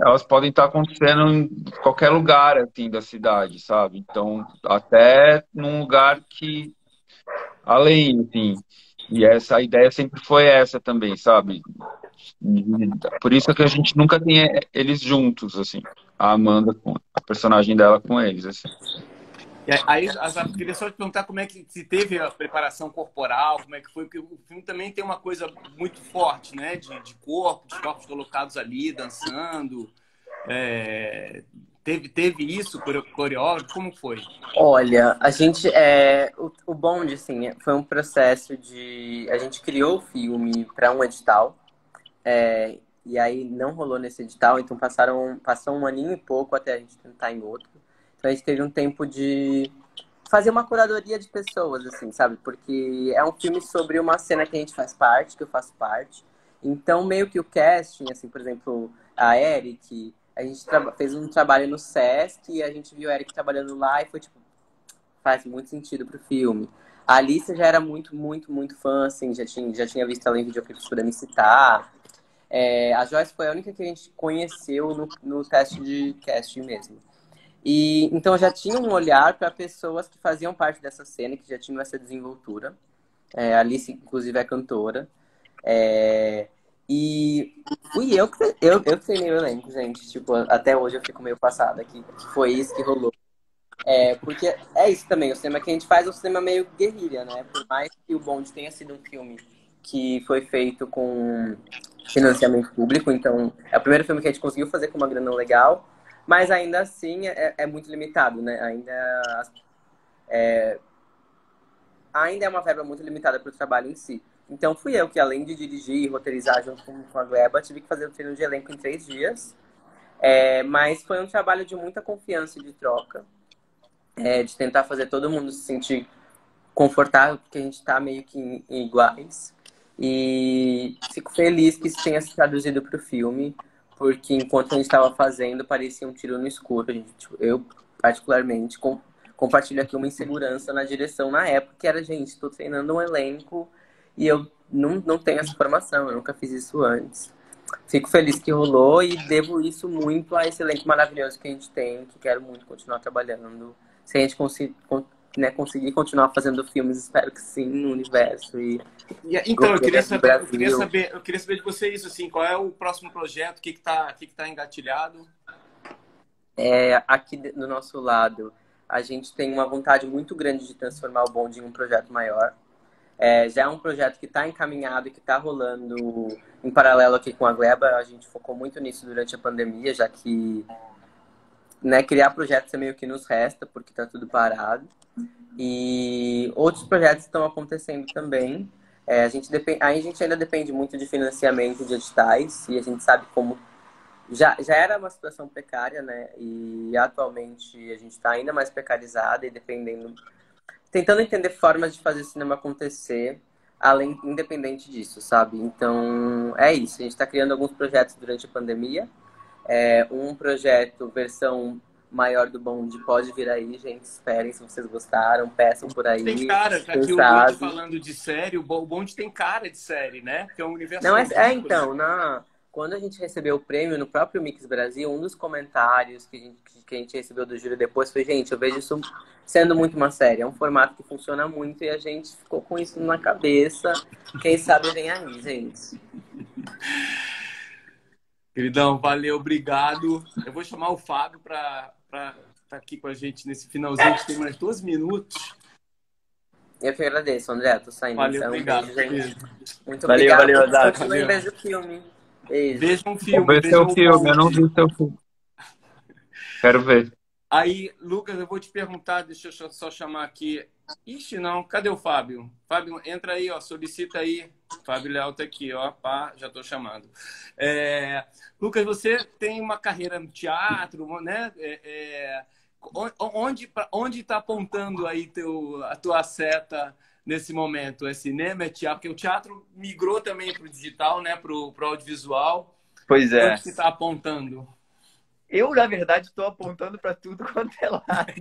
elas podem estar acontecendo em qualquer lugar, assim, da cidade, sabe? Então, até num lugar que além, assim. E a ideia sempre foi essa também, sabe? Por isso que a gente nunca tem eles juntos, assim. A Amanda com a personagem dela com eles, assim. E aí, Azar, queria só te perguntar como é que se teve a preparação corporal, como é que foi, porque o filme também tem uma coisa muito forte, né? De corpo, os corpos colocados ali, dançando. Teve isso, coreógrafo? Como foi? Olha, a gente o Bond, assim, foi um processo de a gente criou o filme para um edital, e aí não rolou nesse edital, então passou um aninho e pouco até a gente tentar em outro. Então a gente teve um tempo de fazer uma curadoria de pessoas, assim, sabe? Porque é um filme sobre uma cena que a gente faz parte, que eu faço parte. Então meio que o casting, assim, por exemplo, a Eric, a gente fez um trabalho no Sesc e a gente viu a Eric trabalhando lá e foi tipo, faz muito sentido pro filme. A Alice já era muito, muito, muito fã, assim, já tinha visto ela em videoclipes por me citar. A Joyce foi a única que a gente conheceu no teste de casting mesmo. E então eu já tinha um olhar para pessoas que faziam parte dessa cena, que já tinham essa desenvoltura. A Alice, inclusive, é cantora. E fui eu que treinei o elenco, gente. Tipo, até hoje eu fico meio passada que foi isso que rolou. Porque é isso também, o cinema que a gente faz é um cinema meio guerrilha, né? Por mais que o Bond tenha sido um filme que foi feito com financiamento público, então é o primeiro filme que a gente conseguiu fazer com uma grana legal, mas ainda assim é muito limitado, né? Ainda é uma verba muito limitada para o trabalho em si. Então fui eu que, além de dirigir e roteirizar junto com a Gleba, tive que fazer o treino de elenco em 3 dias. Mas foi um trabalho de muita confiança e de troca. De tentar fazer todo mundo se sentir confortável, porque a gente está meio que iguais. E fico feliz que isso tenha se traduzido para o filme, porque enquanto a gente estava fazendo, parecia um tiro no escuro. Eu, particularmente, compartilho aqui uma insegurança na direção na época, que era, gente, estou treinando um elenco e eu não tenho essa formação, eu nunca fiz isso antes. Fico feliz que rolou e devo isso muito a esse elenco maravilhoso que a gente tem, que quero muito continuar trabalhando. Se a gente conseguir continuar fazendo filmes, espero que sim, no universo. Então, eu queria saber de você isso, assim, qual é o próximo projeto, o que tá engatilhado? Aqui do nosso lado, a gente tem uma vontade muito grande de transformar o Bond em um projeto maior. Já é um projeto que está encaminhado e que está rolando em paralelo aqui com a Gleba. A gente focou muito nisso durante a pandemia, já que criar projetos é meio que nos resta, porque está tudo parado. E outros projetos estão acontecendo também. A gente ainda depende muito de financiamento de editais, e a gente sabe como já era uma situação precária, né? E atualmente a gente está ainda mais precarizada e tentando entender formas de fazer cinema acontecer, independente disso, sabe? Então, é isso. A gente está criando alguns projetos durante a pandemia. Um projeto, versão maior do Bond, pode vir aí, gente. Esperem, se vocês gostaram, peçam por aí. Tem cara, tá aqui o Bond falando de série, o Bond tem cara de série, né? Porque é um universo... Não, então, quando a gente recebeu o prêmio no próprio Mix Brasil, um dos comentários que a gente recebeu do júri depois foi: gente, eu vejo isso sendo muito uma série. É um formato que funciona muito e a gente ficou com isso na cabeça. Quem sabe vem aí, gente. Queridão, valeu, obrigado. Eu vou chamar o Fábio para estar aqui com a gente nesse finalzinho, que tem mais 12 minutos. Eu que agradeço, André. Tô saindo. Valeu, então, obrigado. Gente. Muito obrigado. Valeu, Exato. Continue vendo o filme. Veja um filme. Vou ver seu filme, eu não vi seu filme. Quero ver. Aí, Lucas, eu vou te perguntar, deixa eu só chamar aqui. Ixi, não, cadê o Fábio? Fábio, entra aí, ó, solicita aí. Fábio Leal tá aqui, ó, pá, já tô chamando. Lucas, você tem uma carreira no teatro, né? Onde tá apontando aí a tua seta nesse momento? É cinema, é teatro? Porque o teatro migrou também para o digital, né? Para o audiovisual. Pois é. Onde você está apontando? Eu, na verdade, estou apontando para tudo quanto é lado.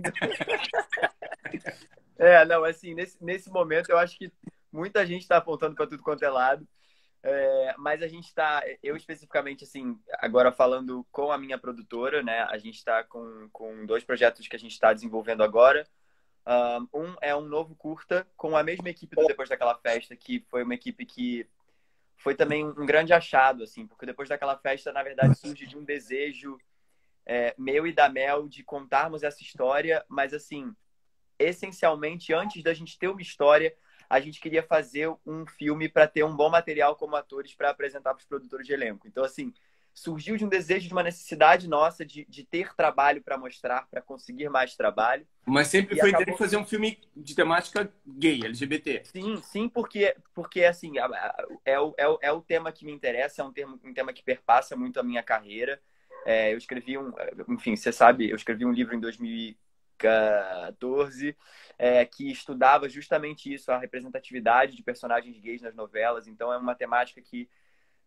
Não, assim, nesse momento eu acho que muita gente está apontando para tudo quanto é lado. Mas a gente está, eu especificamente, assim, agora falando com a minha produtora, né? A gente está com 2 projetos que a gente está desenvolvendo agora. Um é um novo curta com a mesma equipe do Depois daquela Festa, que foi uma equipe que foi também um grande achado, assim, porque Depois daquela Festa, na verdade, surge de um desejo meu e da Mel de contarmos essa história, mas, assim, essencialmente, antes da gente ter uma história, a gente queria fazer um filme para ter um bom material como atores para apresentar para os produtores de elenco. Então, assim, surgiu de um desejo, de uma necessidade nossa de ter trabalho para mostrar, para conseguir mais trabalho. Mas sempre foi ideia de fazer um filme de temática gay, LGBT. Sim, porque assim, é o tema que me interessa, é um tema que perpassa muito a minha carreira. Eu escrevi enfim, você sabe, eu escrevi um livro em 2014 que estudava justamente isso, a representatividade de personagens gays nas novelas. Então é uma temática que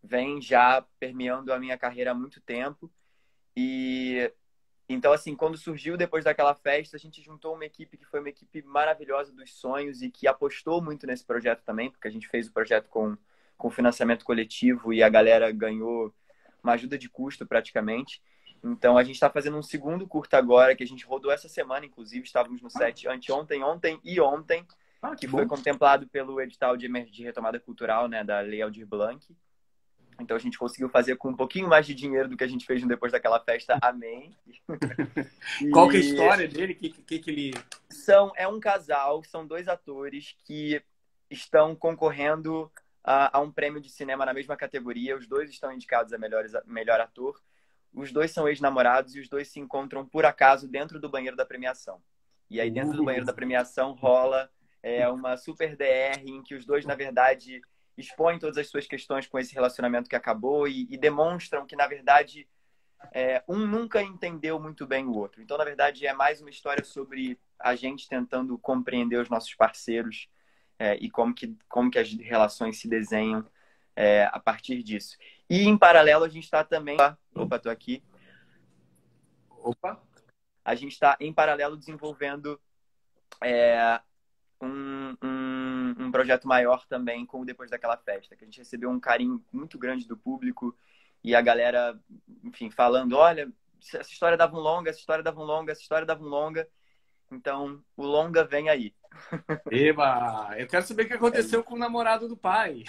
vem já permeando a minha carreira há muito tempo. E então, assim, quando surgiu Depois daquela Festa, a gente juntou uma equipe que foi uma equipe maravilhosa dos sonhos e que apostou muito nesse projeto também, porque a gente fez o projeto com financiamento coletivo e a galera ganhou uma ajuda de custo praticamente. Então, a gente está fazendo um segundo curta agora, que a gente rodou essa semana, inclusive, estávamos no set ontem, que foi contemplado pelo edital de retomada cultural, né, da Lei Aldir Blanc. Então, a gente conseguiu fazer com um pouquinho mais de dinheiro do que a gente fez Depois daquela Festa. Amém. Qual que é a história dele? Que ele... É um casal, são 2 atores que estão concorrendo a um prêmio de cinema na mesma categoria. Os 2 estão indicados a melhor ator. Os 2 são ex-namorados e os 2 se encontram, por acaso, dentro do banheiro da premiação. E aí, dentro do banheiro da premiação, rola uma super DR em que os 2, na verdade, expõem todas as suas questões com esse relacionamento que acabou e demonstram que, na verdade, um nunca entendeu muito bem o outro. Então, na verdade, é mais uma história sobre a gente tentando compreender os nossos parceiros e como que as relações se desenham a partir disso. E, em paralelo, a gente está também... Opa, tô aqui. Opa! A gente está, em paralelo, desenvolvendo um projeto maior também com o Depois daquela Festa, que a gente recebeu um carinho muito grande do público e a galera, enfim, falando, olha, essa história dava um longa, essa história dava um longa, essa história dava um longa. Então, o longa vem aí. Eba! Eu quero saber o que aconteceu com o namorado do pai.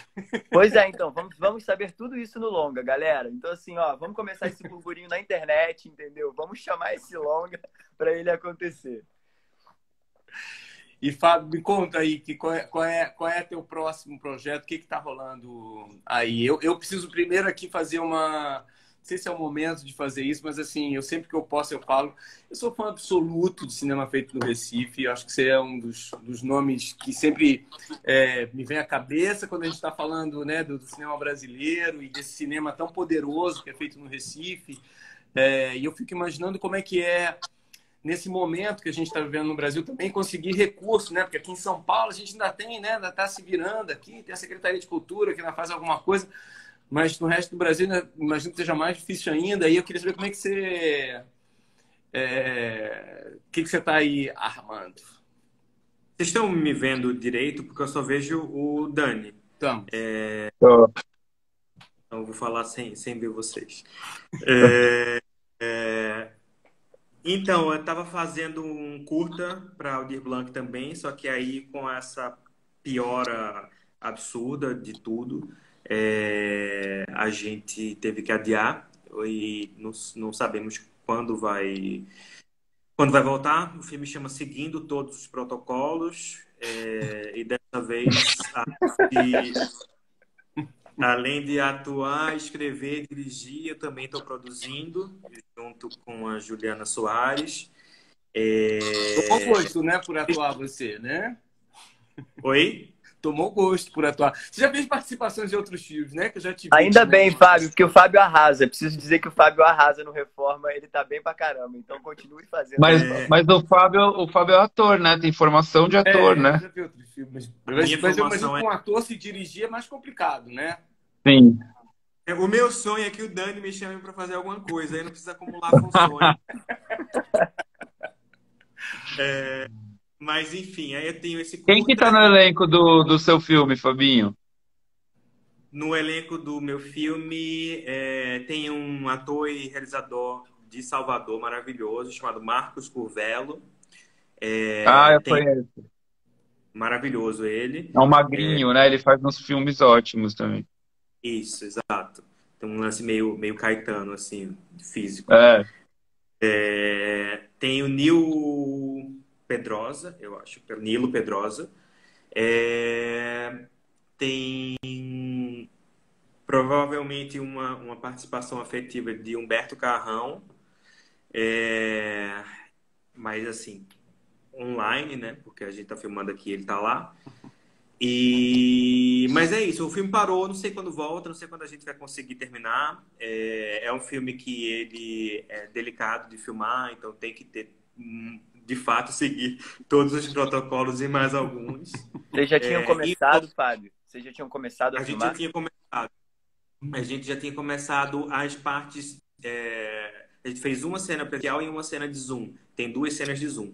Pois é, então, vamos saber tudo isso no longa, galera. Então, assim, ó, vamos começar esse burburinho na internet, entendeu? Vamos chamar esse longa para ele acontecer. E, Fábio, me conta aí qual é teu próximo projeto, o que está rolando aí? Eu preciso primeiro aqui fazer uma... Não sei se é o momento de fazer isso, mas assim, eu sempre que eu posso eu falo. Eu sou fã absoluto de cinema feito no Recife. Eu acho que você é um dos nomes que sempre me vem à cabeça quando a gente está falando, né, do cinema brasileiro e desse cinema tão poderoso que é feito no Recife. E eu fico imaginando como é que é, nesse momento que a gente está vivendo no Brasil, também conseguir recursos, né? Porque aqui em São Paulo a gente ainda tem, né? Ainda está se virando aqui, tem a Secretaria de Cultura que ainda faz alguma coisa. Mas no resto do Brasil, né, imagino que seja mais difícil ainda. E eu queria saber como é que você... o que você está aí armando? Vocês estão me vendo direito? Porque eu só vejo o Dani. Então, Então eu vou falar sem ver vocês. Então, eu estava fazendo um curta para Aldir Blanc também, só que aí com essa piora absurda de tudo, a gente teve que adiar e não sabemos quando vai voltar. O filme chama Seguindo Todos os Protocolos, e dessa vez, além de atuar, escrever, dirigir, eu também estou produzindo, junto com a Juliana Soares. Tomou gosto, né, por atuar você, né? Oi? Tomou gosto por atuar. Você já fez participações em outros filmes, né? Que eu já te vi, Ainda né? bem, Fábio, porque o Fábio arrasa. Preciso dizer que o Fábio arrasa no Reforma, ele tá bem pra caramba. Então continue fazendo. Mas o Fábio é ator, né? Tem formação de ator, né? Eu já vi outros filmes. Mas eu imagino que um ator se dirigir é mais complicado, né? Sim. O meu sonho é que o Dani me chame para fazer alguma coisa, aí não precisa acumular funções. Mas, enfim, aí eu tenho esse curta. Quem que tá no elenco do seu filme, Fabinho? No elenco do meu filme tem um ator e realizador de Salvador maravilhoso, chamado Marcos Curvelo. Eu conheço. Maravilhoso ele. É um magrinho, né? Ele faz uns filmes ótimos também. Isso, exato. Tem um lance meio Caetano, assim, físico. Tem o Nilo Pedrosa, eu acho. Nilo Pedrosa. Tem provavelmente uma participação afetiva de Humberto Carrão. Mas, assim, online, né? Porque a gente tá filmando aqui, ele tá lá. Mas é isso, o filme parou, não sei quando volta, não sei quando a gente vai conseguir terminar. É um filme que ele é delicado de filmar, então tem que ter, de fato, seguir todos os protocolos e mais alguns. Vocês já tinham começado, Fábio? Vocês já tinham começado a filmar? A gente já tinha começado as partes... a gente fez uma cena presencial e uma cena de Zoom. Tem 2 cenas de Zoom.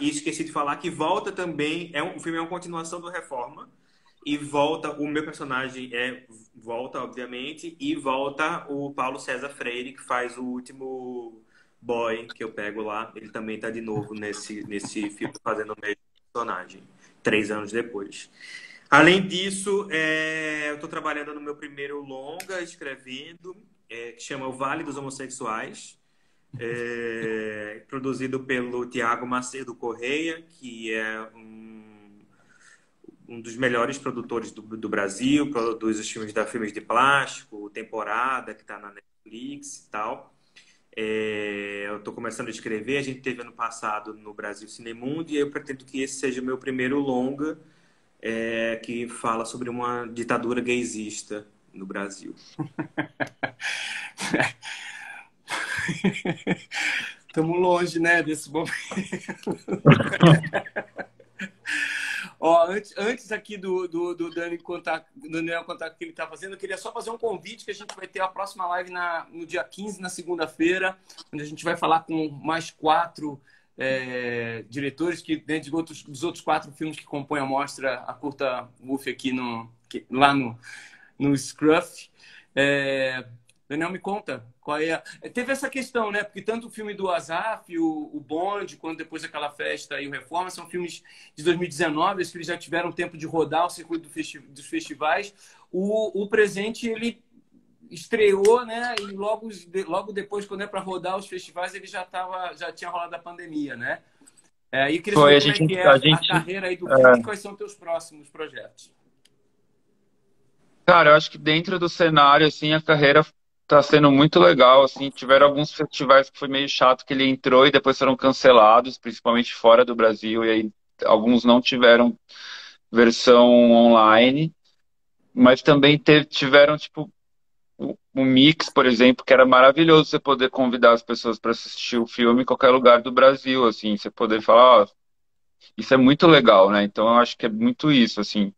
E esqueci de falar que volta também... O filme é uma continuação do Reforma. E volta... O meu personagem volta, obviamente. E volta o Paulo César Freire, que faz o último boy que eu pego lá. Ele também tá de novo nesse filme, fazendo o mesmo personagem. 3 anos depois. Além disso, eu estou trabalhando no meu primeiro longa, escrevendo, que chama O Vale dos Homossexuais. Produzido pelo Tiago Macedo Correia, que é um dos melhores produtores do Brasil, produz os filmes Filmes de Plástico, Temporada, que está na Netflix e tal. Eu estou começando a escrever, a gente teve ano passado no Brasil Cinemundo, e eu pretendo que esse seja o meu primeiro longa, que fala sobre uma ditadura gaysista no Brasil. Estamos longe, né, desse momento. Antes aqui do Daniel contar o que ele está fazendo, eu queria só fazer um convite que a gente vai ter a próxima live no dia 15, na segunda-feira, onde a gente vai falar com mais 4 diretores que, dentre dos outros 4 filmes que compõem a mostra, a curta UF aqui lá no Scruff. Daniel, me conta, qual é Teve essa questão, né? Porque tanto o filme do Azaf, o Bond, quanto depois aquela festa e o Reforma, são filmes de 2019, que eles já tiveram tempo de rodar o circuito dos festivais. O Presente, ele estreou, né? E logo depois, quando é para rodar os festivais, ele já tinha rolado a pandemia, né? E eu queria saber como é que é a carreira aí do filme e quais são os teus próximos projetos. Cara, eu acho que dentro do cenário, assim, a carreira tá sendo muito legal, assim, tiveram alguns festivais que foi meio chato que ele entrou e depois foram cancelados, principalmente fora do Brasil, e aí alguns não tiveram versão online, mas também tiveram, tipo, um mix, por exemplo, que era maravilhoso você poder convidar as pessoas para assistir o filme em qualquer lugar do Brasil, assim, você poder falar, ó, isso é muito legal, né? Então eu acho que é muito isso, assim,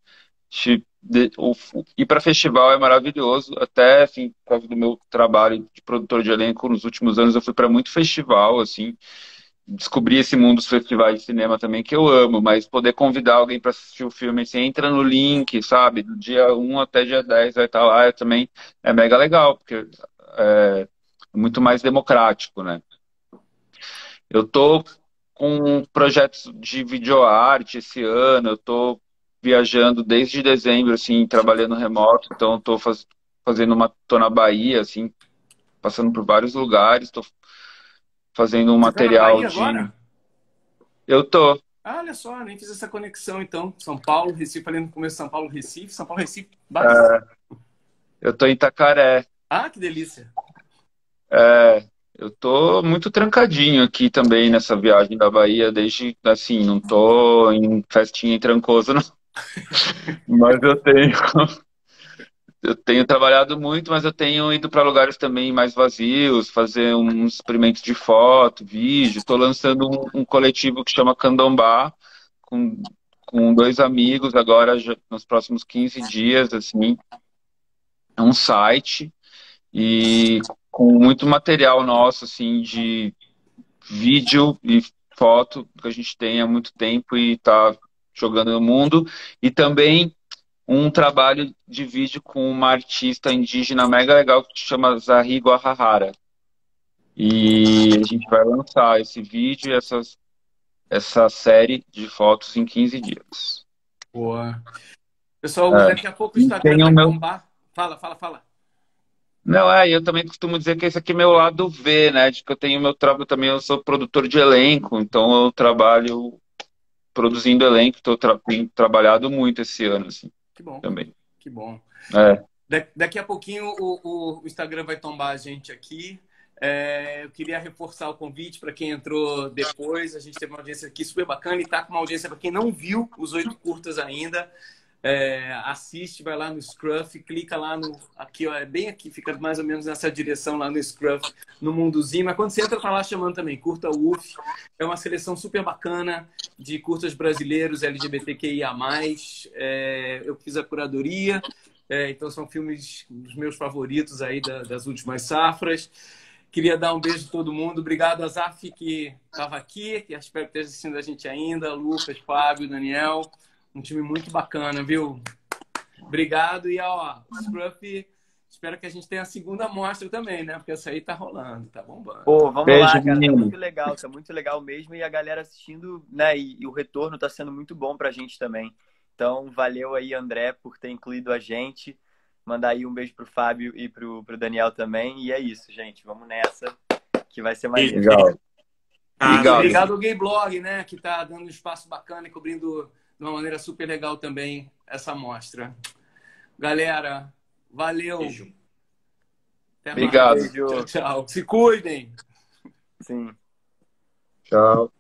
ir para festival é maravilhoso, até, assim, por causa do meu trabalho de produtor de elenco, nos últimos anos eu fui para muito festival, assim, descobri esse mundo dos festivais de cinema também, que eu amo, mas poder convidar alguém para assistir o filme, você entra no link, sabe? Do dia 1 até dia 10 vai estar lá, também é mega legal, porque é muito mais democrático, né? Eu tô com projetos de videoarte esse ano, eu tô viajando desde dezembro, assim, trabalhando remoto, então eu tô tô na Bahia, assim, passando por vários lugares, tô fazendo um Você tá na material Bahia de... agora? Eu tô. Olha só, nem fiz essa conexão, então. São Paulo, Recife, falei no começo São Paulo, Recife. São Paulo, Recife, bacana. Eu tô em Itacaré. Ah, que delícia. Eu tô muito trancadinho aqui também nessa viagem da Bahia, desde, assim, não tô em festinha em Trancoso, não. Mas eu tenho trabalhado muito, mas eu tenho ido para lugares também mais vazios, fazer uns experimentos de foto, vídeo. Estou lançando um coletivo que chama Candombá, com, com 2 amigos agora, nos próximos 15 dias, assim. É um site e com muito material nosso, assim, de vídeo e foto que a gente tem há muito tempo e está jogando no mundo. E também um trabalho de vídeo com uma artista indígena mega legal que se chama Zahi Guajajara. E a gente vai lançar esse vídeo e essa série de fotos em 15 dias. Boa. Pessoal, É. daqui a pouco o E Instagram tem o vai meu... bombar. Fala. Não, eu também costumo dizer que esse aqui é meu lado V, né? De que eu tenho meu trabalho também, eu sou produtor de elenco, então eu trabalho produzindo elenco, tenho trabalhado muito esse ano, assim, Que bom. também. Que bom. É. Daqui a pouquinho o Instagram vai tombar a gente aqui. Eu queria reforçar o convite para quem entrou depois. A gente teve uma audiência aqui super bacana e está com uma audiência para quem não viu os 8 curtas ainda. Assiste, vai lá no Scruff, clica lá aqui, ó, bem aqui, fica mais ou menos nessa direção lá no Scruff, no Mundozinho. Mas quando você entra, tá lá chamando também, curta UF. É uma seleção super bacana de curtas brasileiros LGBTQIA+. Eu fiz a curadoria. Então são filmes dos meus favoritos aí das últimas safras. Queria dar um beijo a todo mundo. Obrigado, Azaf, que estava aqui, que espero que esteja assistindo a gente ainda. Lucas, Fábio, Daniel. Um time muito bacana, viu? Obrigado. E, ó, Scruff, espero que a gente tenha a segunda amostra também, né? Porque essa aí tá rolando, tá bombando. Pô, vamos Beijo, lá, cara. menino. Tá muito legal mesmo. E a galera assistindo, né? E o retorno tá sendo muito bom pra gente também. Então, valeu aí, André, por ter incluído a gente. Mandar aí um beijo pro Fábio e pro Daniel também. E é isso, gente. Vamos nessa, que vai ser maneiro. Legal. Obrigado ao Gay Blog, né? Que tá dando um espaço bacana e cobrindo de uma maneira super legal também essa mostra. Galera, valeu. Beijo. Até Obrigado. mais. Tchau. Se cuidem. Sim. Tchau.